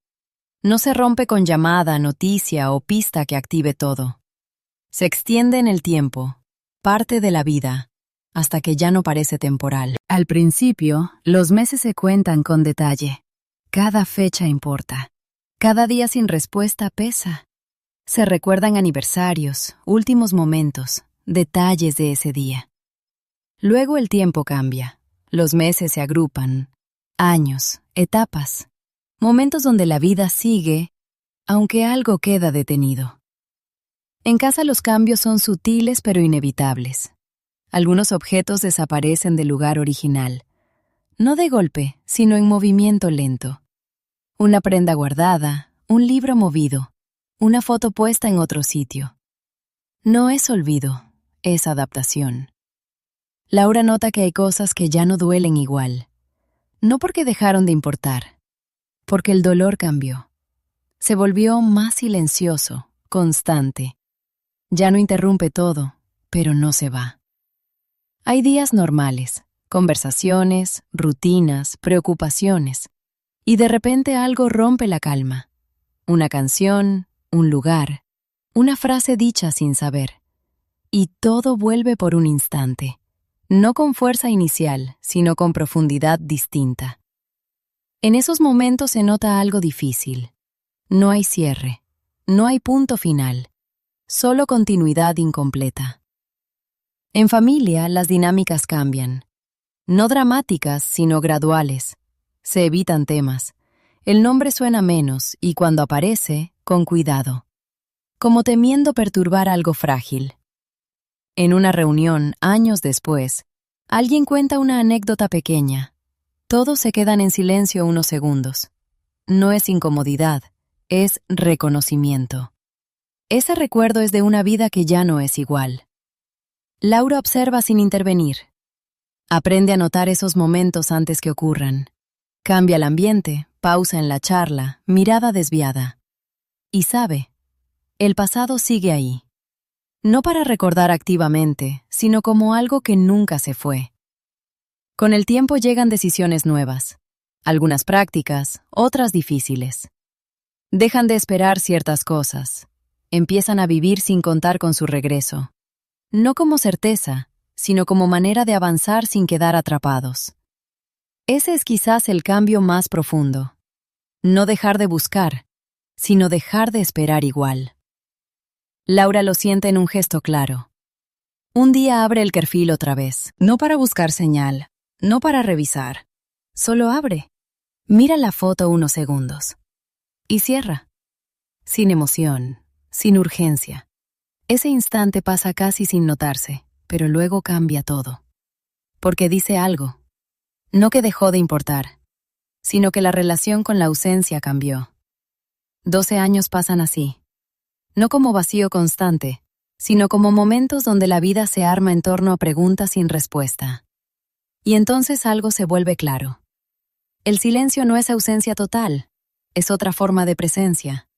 No se rompe con llamada, noticia o pista que active todo. Se extiende en el tiempo, parte de la vida, hasta que ya no parece temporal. Al principio, los meses se cuentan con detalle. Cada fecha importa. Cada día sin respuesta pesa. Se recuerdan aniversarios, últimos momentos, detalles de ese día. Luego el tiempo cambia. Los meses se agrupan. Años, etapas. Momentos donde la vida sigue, aunque algo queda detenido. En casa los cambios son sutiles pero inevitables. Algunos objetos desaparecen del lugar original. No de golpe, sino en movimiento lento. Una prenda guardada, un libro movido, una foto puesta en otro sitio. No es olvido, es adaptación. Laura nota que hay cosas que ya no duelen igual. No porque dejaron de importar, porque el dolor cambió. Se volvió más silencioso, constante. Ya no interrumpe todo, pero no se va. Hay días normales, conversaciones, rutinas, preocupaciones. Y de repente algo rompe la calma. Una canción, un lugar, una frase dicha sin saber. Y todo vuelve por un instante. No con fuerza inicial, sino con profundidad distinta. En esos momentos se nota algo difícil. No hay cierre, no hay punto final, solo continuidad incompleta. En familia las dinámicas cambian. No dramáticas, sino graduales. Se evitan temas. El nombre suena menos y cuando aparece, con cuidado. Como temiendo perturbar algo frágil. En una reunión, años después, alguien cuenta una anécdota pequeña. Todos se quedan en silencio unos segundos. No es incomodidad, es reconocimiento. Ese recuerdo es de una vida que ya no es igual. Laura observa sin intervenir. Aprende a notar esos momentos antes que ocurran. Cambia el ambiente, pausa en la charla, mirada desviada. Y sabe, el pasado sigue ahí. No para recordar activamente, sino como algo que nunca se fue. Con el tiempo llegan decisiones nuevas, algunas prácticas, otras difíciles. Dejan de esperar ciertas cosas, empiezan a vivir sin contar con su regreso. No como certeza, sino como manera de avanzar sin quedar atrapados. Ese es quizás el cambio más profundo. No dejar de buscar, sino dejar de esperar igual. Laura lo siente en un gesto claro. Un día abre el perfil otra vez, no para buscar señal, no para revisar. Solo abre. Mira la foto unos segundos. Y cierra. Sin emoción, sin urgencia. Ese instante pasa casi sin notarse, pero luego cambia todo. Porque dice algo. No que dejó de importar, sino que la relación con la ausencia cambió. 12 años pasan así. No como vacío constante, sino como momentos donde la vida se arma en torno a preguntas sin respuesta. Y entonces algo se vuelve claro. El silencio no es ausencia total, es otra forma de presencia.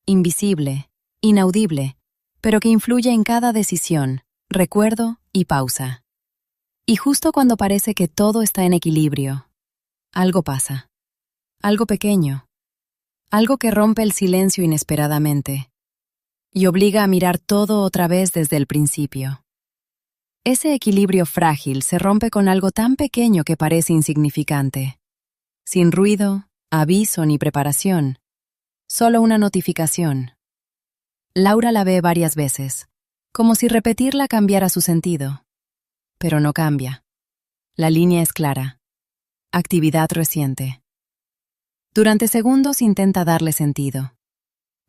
Invisible, inaudible, pero que influye en cada decisión, recuerdo y pausa. Y justo cuando parece que todo está en equilibrio, Algo pasa. Algo pequeño. Algo que rompe el silencio inesperadamente y obliga a mirar todo otra vez desde el principio. Ese equilibrio frágil se rompe con algo tan pequeño que parece insignificante. Sin ruido, aviso ni preparación. Solo una notificación. Laura la ve varias veces, como si repetirla cambiara su sentido. Pero no cambia. La línea es clara. Actividad reciente. Durante segundos intenta darle sentido.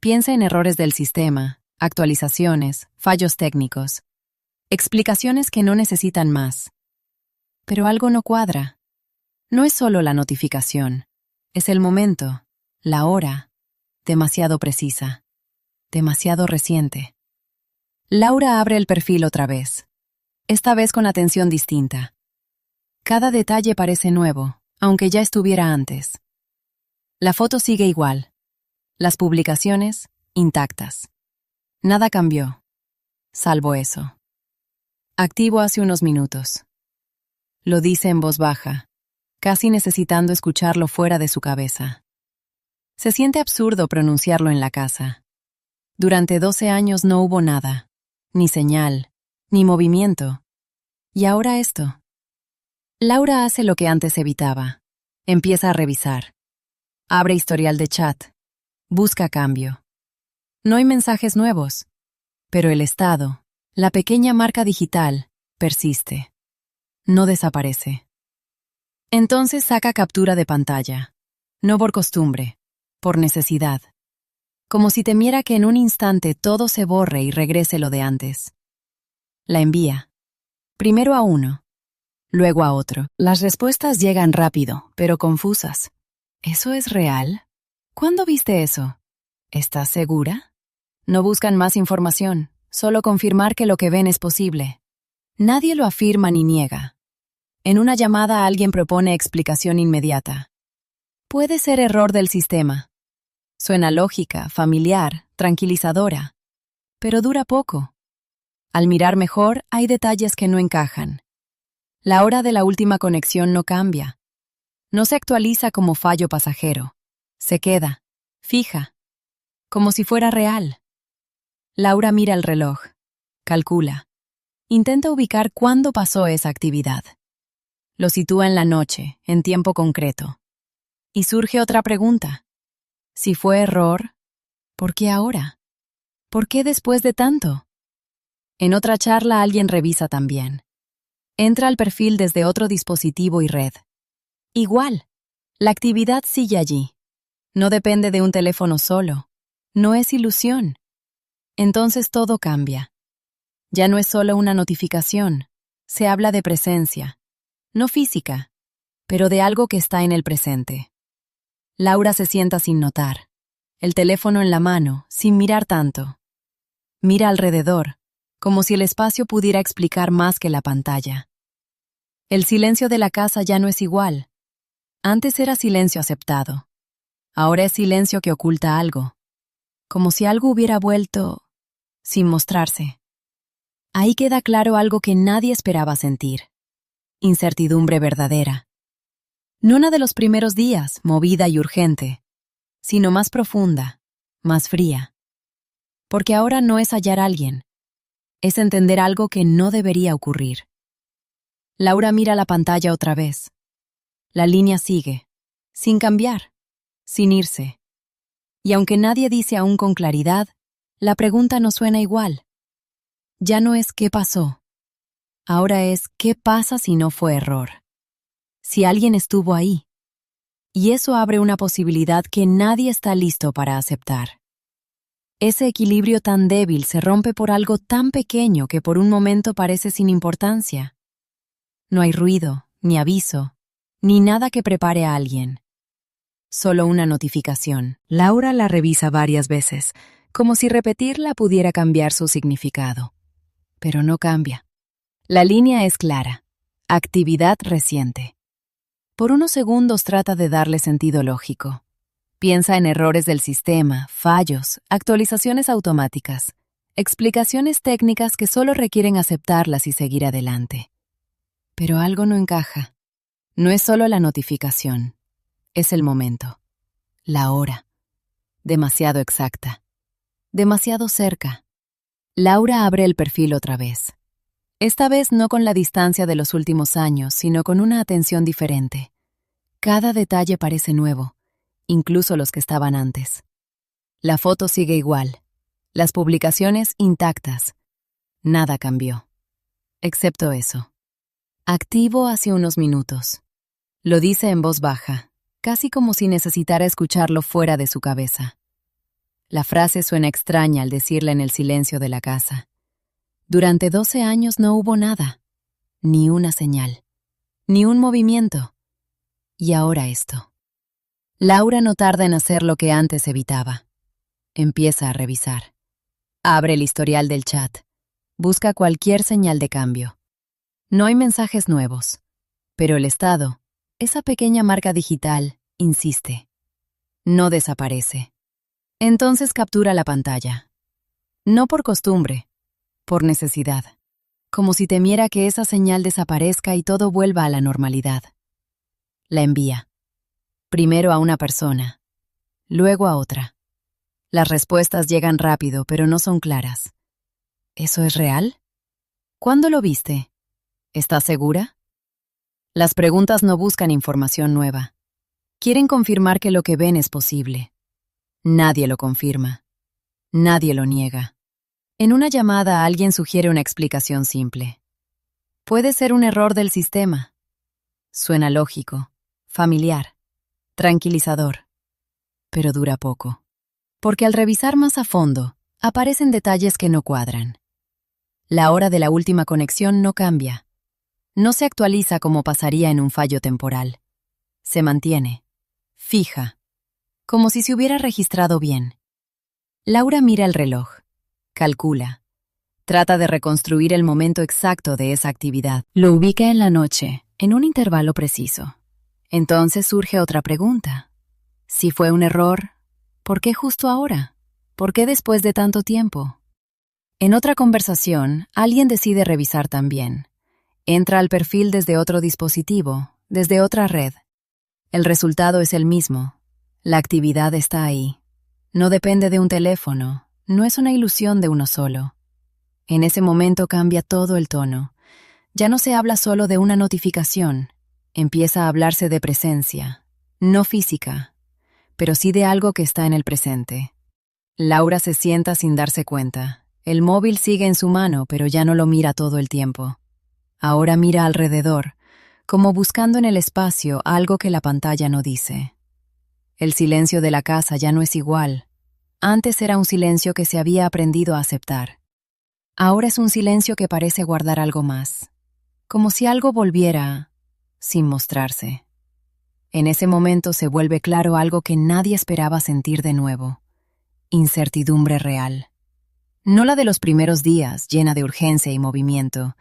Piensa en errores del sistema, actualizaciones, fallos técnicos, explicaciones que no necesitan más. Pero algo no cuadra. No es solo la notificación, es el momento, la hora, demasiado precisa, demasiado reciente. Laura abre el perfil otra vez, esta vez con atención distinta. Cada detalle parece nuevo, aunque ya estuviera antes. La foto sigue igual. Las publicaciones, intactas. Nada cambió, salvo eso. Activo hace unos minutos. Lo dice en voz baja, casi necesitando escucharlo fuera de su cabeza. Se siente absurdo pronunciarlo en la casa. Durante 12 años no hubo nada, ni señal, ni movimiento. Y ahora esto. Laura hace lo que antes evitaba. Empieza a revisar. Abre historial de chat. Busca cambio. No hay mensajes nuevos, pero el estado, la pequeña marca digital, persiste. No desaparece. Entonces saca captura de pantalla, no por costumbre, por necesidad. Como si temiera que en un instante todo se borre y regrese lo de antes. La envía. Primero a uno, luego a otro. Las respuestas llegan rápido, pero confusas. ¿Eso es real? ¿Cuándo viste eso? ¿Estás segura? No buscan más información, solo confirmar que lo que ven es posible. Nadie lo afirma ni niega. En una llamada alguien propone explicación inmediata. Puede ser error del sistema. Suena lógica, familiar, tranquilizadora. Pero dura poco. Al mirar mejor, hay detalles que no encajan. La hora de la última conexión no cambia. No se actualiza como fallo pasajero. Se queda, fija, como si fuera real. Laura mira el reloj, calcula. Intenta ubicar cuándo pasó esa actividad. Lo sitúa en la noche, en tiempo concreto. Y surge otra pregunta. Si fue error, ¿por qué ahora? ¿Por qué después de tanto? En otra charla alguien revisa también. Entra al perfil desde otro dispositivo y red. Igual, la actividad sigue allí. No depende de un teléfono solo. No es ilusión. Entonces todo cambia. Ya no es solo una notificación. Se habla de presencia. No física, pero de algo que está en el presente. Laura se sienta sin notar. El teléfono en la mano, sin mirar tanto. Mira alrededor, como si el espacio pudiera explicar más que la pantalla. El silencio de la casa ya no es igual. Antes era silencio aceptado. Ahora es silencio que oculta algo. Como si algo hubiera vuelto sin mostrarse. Ahí queda claro algo que nadie esperaba sentir. Incertidumbre verdadera. No una de los primeros días, movida y urgente, sino más profunda, más fría. Porque ahora no es hallar a alguien, es entender algo que no debería ocurrir. Laura mira la pantalla otra vez. La línea sigue, sin cambiar, sin irse. Y aunque nadie dice aún con claridad, la pregunta no suena igual. Ya no es ¿qué pasó? Ahora es ¿qué pasa si no fue error? Si alguien estuvo ahí. Y eso abre una posibilidad que nadie está listo para aceptar. Ese equilibrio tan débil se rompe por algo tan pequeño que por un momento parece sin importancia. No hay ruido, ni aviso, ni nada que prepare a alguien. Solo una notificación. Laura la revisa varias veces, como si repetirla pudiera cambiar su significado. Pero no cambia. La línea es clara. Actividad reciente. Por unos segundos trata de darle sentido lógico. Piensa en errores del sistema, fallos, actualizaciones automáticas, explicaciones técnicas que solo requieren aceptarlas y seguir adelante. Pero algo no encaja. No es solo la notificación, es el momento, la hora, demasiado exacta, demasiado cerca. Laura abre el perfil otra vez. Esta vez no con la distancia de los últimos años, sino con una atención diferente. Cada detalle parece nuevo, incluso los que estaban antes. La foto sigue igual, las publicaciones intactas. Nada cambió, excepto eso. Activo hace unos minutos. Lo dice en voz baja, casi como si necesitara escucharlo fuera de su cabeza. La frase suena extraña al decirla en el silencio de la casa. Durante 12 años no hubo nada, ni una señal, ni un movimiento. Y ahora esto. Laura no tarda en hacer lo que antes evitaba. Empieza a revisar. Abre el historial del chat. Busca cualquier señal de cambio. No hay mensajes nuevos, pero el estado, esa pequeña marca digital, insiste. No desaparece. Entonces captura la pantalla. No por costumbre, por necesidad. Como si temiera que esa señal desaparezca y todo vuelva a la normalidad. La envía. Primero a una persona, luego a otra. Las respuestas llegan rápido, pero no son claras. ¿Eso es real? ¿Cuándo lo viste? ¿Estás segura? Las preguntas no buscan información nueva. Quieren confirmar que lo que ven es posible. Nadie lo confirma. Nadie lo niega. En una llamada alguien sugiere una explicación simple. Puede ser un error del sistema. Suena lógico, familiar, tranquilizador. Pero dura poco. Porque al revisar más a fondo, aparecen detalles que no cuadran. La hora de la última conexión no cambia. No se actualiza como pasaría en un fallo temporal. Se mantiene, fija, como si se hubiera registrado bien. Laura mira el reloj, calcula, trata de reconstruir el momento exacto de esa actividad. Lo ubica en la noche, en un intervalo preciso. Entonces surge otra pregunta. Si fue un error, ¿por qué justo ahora? ¿Por qué después de tanto tiempo? En otra conversación, alguien decide revisar también. Entra al perfil desde otro dispositivo, desde otra red. El resultado es el mismo. La actividad está ahí. No depende de un teléfono, no es una ilusión de uno solo. En ese momento cambia todo el tono. Ya no se habla solo de una notificación. Empieza a hablarse de presencia, no física, pero sí de algo que está en el presente. Laura se sienta sin darse cuenta. El móvil sigue en su mano, pero ya no lo mira todo el tiempo. Ahora mira alrededor, como buscando en el espacio algo que la pantalla no dice. El silencio de la casa ya no es igual. Antes era un silencio que se había aprendido a aceptar. Ahora es un silencio que parece guardar algo más, como si algo volviera sin mostrarse. En ese momento se vuelve claro algo que nadie esperaba sentir de nuevo: incertidumbre real. No la de los primeros días, llena de urgencia y movimiento,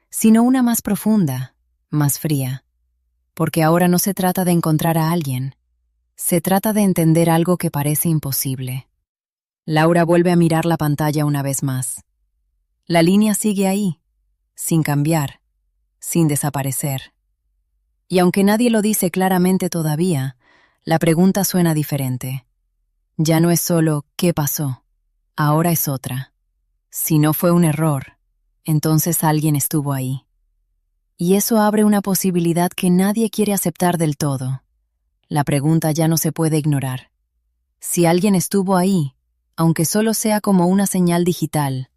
sino una más profunda, más fría. Porque ahora no se trata de encontrar a alguien, se trata de entender algo que parece imposible. Laura vuelve a mirar la pantalla una vez más. La línea sigue ahí, sin cambiar, sin desaparecer. Y aunque nadie lo dice claramente todavía, la pregunta suena diferente. Ya no es solo ¿qué pasó? Ahora es otra. Si no fue un error, entonces alguien estuvo ahí. Y eso abre una posibilidad que nadie quiere aceptar del todo. La pregunta ya no se puede ignorar. Si alguien estuvo ahí, aunque solo sea como una señal digital,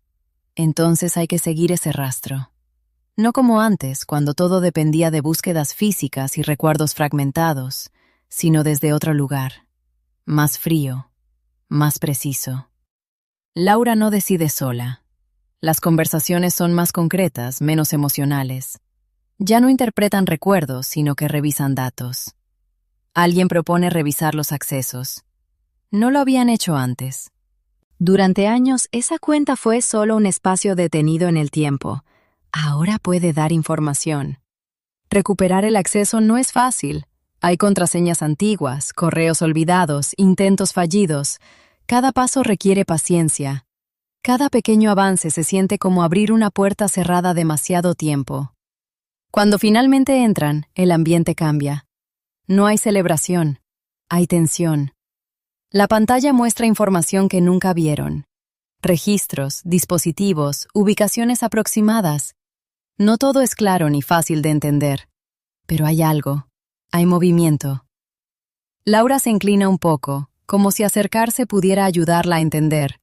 entonces hay que seguir ese rastro. No como antes, cuando todo dependía de búsquedas físicas y recuerdos fragmentados, sino desde otro lugar, más frío, más preciso. Laura no decide sola. Las conversaciones son más concretas, menos emocionales. Ya no interpretan recuerdos, sino que revisan datos. Alguien propone revisar los accesos. No lo habían hecho antes. Durante años, esa cuenta fue solo un espacio detenido en el tiempo. Ahora puede dar información. Recuperar el acceso no es fácil. Hay contraseñas antiguas, correos olvidados, intentos fallidos. Cada paso requiere paciencia. Cada pequeño avance se siente como abrir una puerta cerrada demasiado tiempo. Cuando finalmente entran, el ambiente cambia. No hay celebración, hay tensión. La pantalla muestra información que nunca vieron. Registros, dispositivos, ubicaciones aproximadas. No todo es claro ni fácil de entender, pero hay algo, hay movimiento. Laura se inclina un poco, como si acercarse pudiera ayudarla a entender.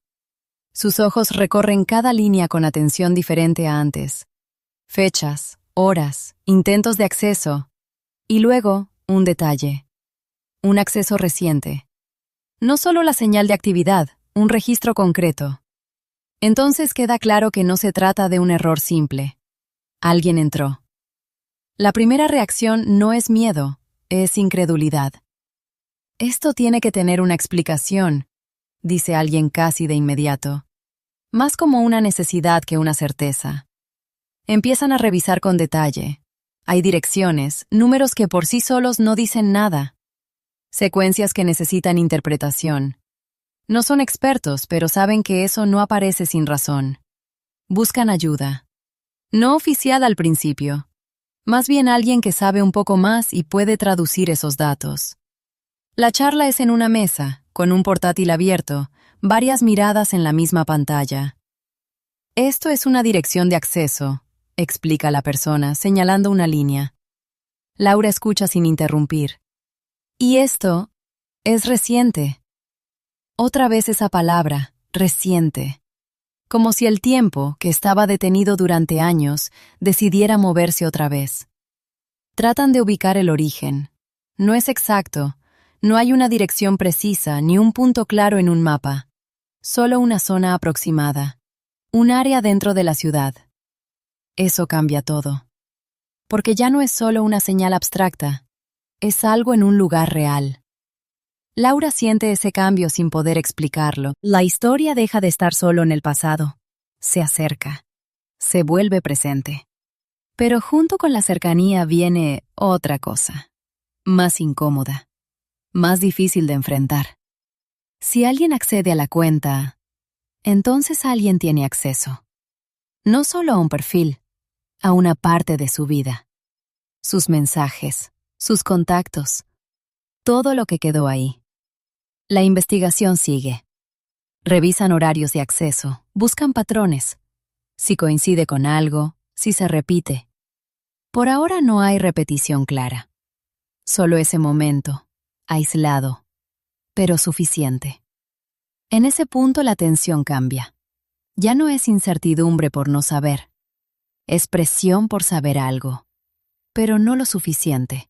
Sus ojos recorren cada línea con atención diferente a antes. Fechas, horas, intentos de acceso. Y luego, un detalle. Un acceso reciente. No solo la señal de actividad, un registro concreto. Entonces queda claro que no se trata de un error simple. Alguien entró. La primera reacción no es miedo, es incredulidad. Esto tiene que tener una explicación, dice alguien casi de inmediato. Más como una necesidad que una certeza. Empiezan a revisar con detalle. Hay direcciones, números que por sí solos no dicen nada. Secuencias que necesitan interpretación. No son expertos, pero saben que eso no aparece sin razón. Buscan ayuda. No oficial al principio. Más bien alguien que sabe un poco más y puede traducir esos datos. La charla es en una mesa, con un portátil abierto, varias miradas en la misma pantalla. Esto es una dirección de acceso, explica la persona, señalando una línea. Laura escucha sin interrumpir. Y esto es reciente. Otra vez esa palabra, reciente. Como si el tiempo, que estaba detenido durante años, decidiera moverse otra vez. Tratan de ubicar el origen. No es exacto. No hay una dirección precisa ni un punto claro en un mapa. Solo una zona aproximada. Un área dentro de la ciudad. Eso cambia todo. Porque ya no es solo una señal abstracta. Es algo en un lugar real. Laura siente ese cambio sin poder explicarlo. La historia deja de estar solo en el pasado. Se acerca. Se vuelve presente. Pero junto con la cercanía viene otra cosa. Más incómoda. Más difícil de enfrentar. Si alguien accede a la cuenta, entonces alguien tiene acceso. No solo a un perfil, a una parte de su vida. Sus mensajes, sus contactos, todo lo que quedó ahí. La investigación sigue. Revisan horarios de acceso, buscan patrones. Si coincide con algo, si se repite. Por ahora no hay repetición clara. Solo ese momento, aislado, pero suficiente. En ese punto la tensión cambia. Ya no es incertidumbre por no saber. Es presión por saber algo, pero no lo suficiente.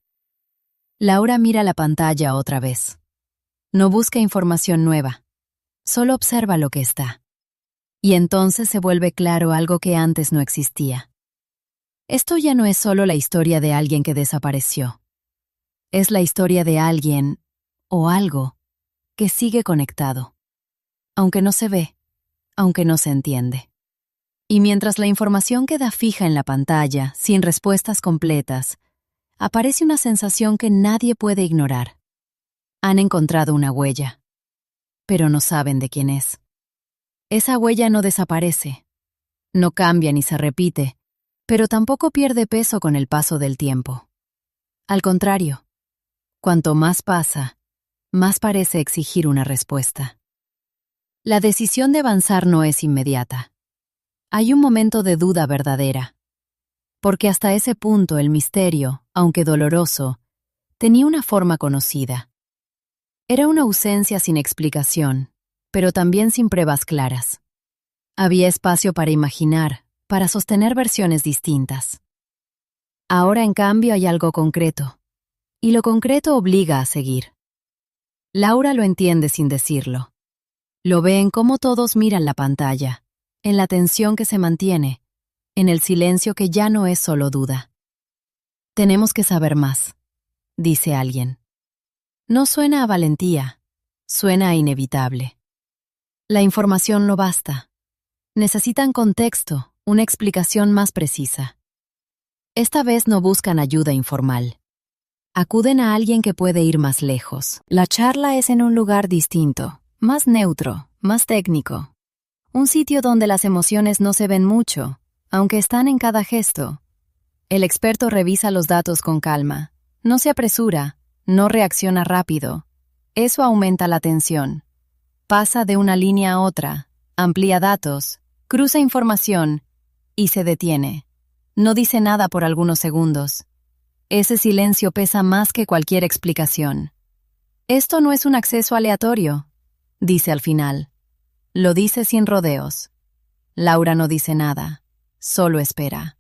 Laura mira la pantalla otra vez. No busca información nueva, solo observa lo que está. Y entonces se vuelve claro algo que antes no existía. Esto ya no es solo la historia de alguien que desapareció. Es la historia de alguien, o algo, que sigue conectado. Aunque no se ve, aunque no se entiende. Y mientras la información queda fija en la pantalla, sin respuestas completas, aparece una sensación que nadie puede ignorar. Han encontrado una huella, pero no saben de quién es. Esa huella no desaparece, no cambia ni se repite, pero tampoco pierde peso con el paso del tiempo. Al contrario, cuanto más pasa, más parece exigir una respuesta. La decisión de avanzar no es inmediata. Hay un momento de duda verdadera, porque hasta ese punto el misterio, aunque doloroso, tenía una forma conocida. Era una ausencia sin explicación, pero también sin pruebas claras. Había espacio para imaginar, para sostener versiones distintas. Ahora, en cambio, hay algo concreto, y lo concreto obliga a seguir. Laura lo entiende sin decirlo. Lo ve en cómo todos miran la pantalla, en la tensión que se mantiene, en el silencio que ya no es solo duda. Tenemos que saber más, dice alguien. No suena a valentía, suena a inevitable. La información no basta. Necesitan contexto, una explicación más precisa. Esta vez no buscan ayuda informal. Acuden a alguien que puede ir más lejos. La charla es en un lugar distinto, más neutro, más técnico. Un sitio donde las emociones no se ven mucho, aunque están en cada gesto. El experto revisa los datos con calma. No se apresura, no reacciona rápido. Eso aumenta la tensión. Pasa de una línea a otra, amplía datos, cruza información y se detiene. No dice nada por algunos segundos. Ese silencio pesa más que cualquier explicación. Esto no es un acceso aleatorio, dice al final. Lo dice sin rodeos. Laura no dice nada, solo espera.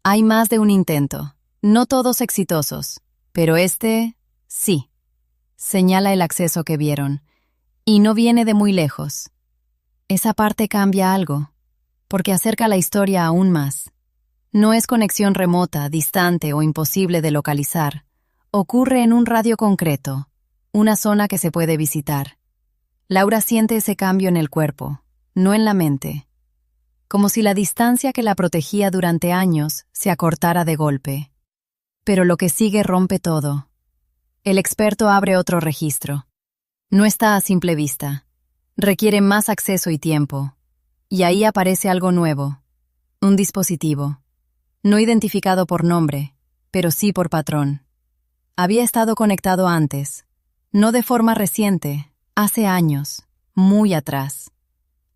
Hay más de un intento, no todos exitosos, pero este, sí. Señala el acceso que vieron, y no viene de muy lejos. Esa parte cambia algo, porque acerca la historia aún más. No es conexión remota, distante o imposible de localizar. Ocurre en un radio concreto, una zona que se puede visitar. Laura siente ese cambio en el cuerpo, no en la mente. Como si la distancia que la protegía durante años se acortara de golpe. Pero lo que sigue rompe todo. El experto abre otro registro. No está a simple vista. Requiere más acceso y tiempo. Y ahí aparece algo nuevo. Un dispositivo. No identificado por nombre, pero sí por patrón. Había estado conectado antes. No de forma reciente, hace años, muy atrás.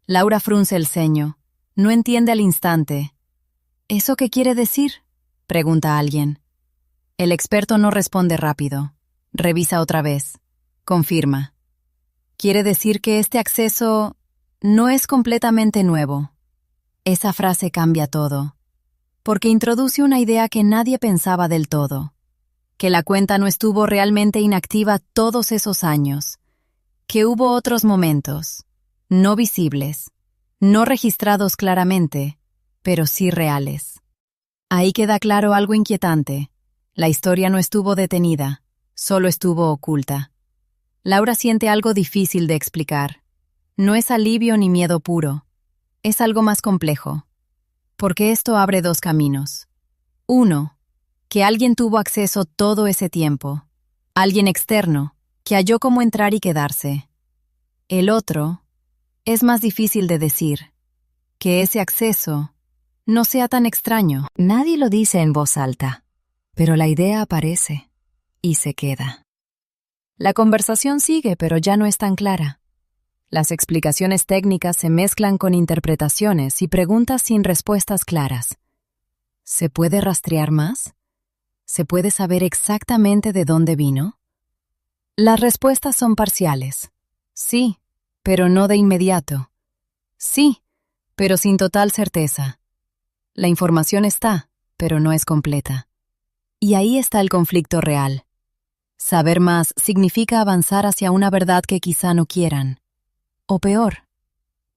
Laura frunce el ceño. No entiende al instante. ¿Eso qué quiere decir?, pregunta alguien. El experto no responde rápido. Revisa otra vez. Confirma. Quiere decir que este acceso no es completamente nuevo. Esa frase cambia todo, porque introduce una idea que nadie pensaba del todo. Que la cuenta no estuvo realmente inactiva todos esos años. Que hubo otros momentos, no visibles, no registrados claramente, pero sí reales. Ahí queda claro algo inquietante. La historia no estuvo detenida, solo estuvo oculta. Laura siente algo difícil de explicar. No es alivio ni miedo puro. Es algo más complejo. Porque esto abre dos caminos. Uno, que alguien tuvo acceso todo ese tiempo. Alguien externo, que halló cómo entrar y quedarse. El otro, es más difícil de decir. Que ese acceso no sea tan extraño. Nadie lo dice en voz alta, pero la idea aparece y se queda. La conversación sigue, pero ya no es tan clara. Las explicaciones técnicas se mezclan con interpretaciones y preguntas sin respuestas claras. ¿Se puede rastrear más? ¿Se puede saber exactamente de dónde vino? Las respuestas son parciales. Sí, pero no de inmediato. Sí, pero sin total certeza. La información está, pero no es completa. Y ahí está el conflicto real. Saber más significa avanzar hacia una verdad que quizá no quieran. O peor,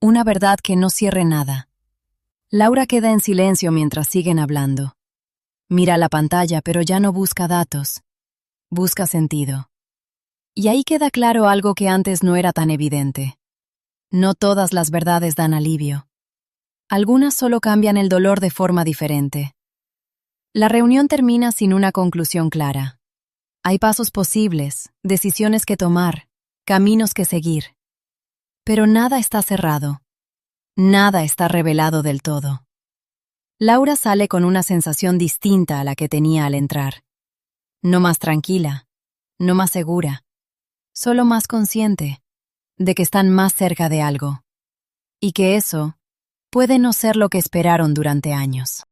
una verdad que no cierre nada. Laura queda en silencio mientras siguen hablando. Mira la pantalla, pero ya no busca datos. Busca sentido. Y ahí queda claro algo que antes no era tan evidente. No todas las verdades dan alivio. Algunas solo cambian el dolor de forma diferente. La reunión termina sin una conclusión clara. Hay pasos posibles, decisiones que tomar, caminos que seguir. Pero nada está cerrado. Nada está revelado del todo. Laura sale con una sensación distinta a la que tenía al entrar. No más tranquila, no más segura, solo más consciente de que están más cerca de algo. Y que eso puede no ser lo que esperaron durante años.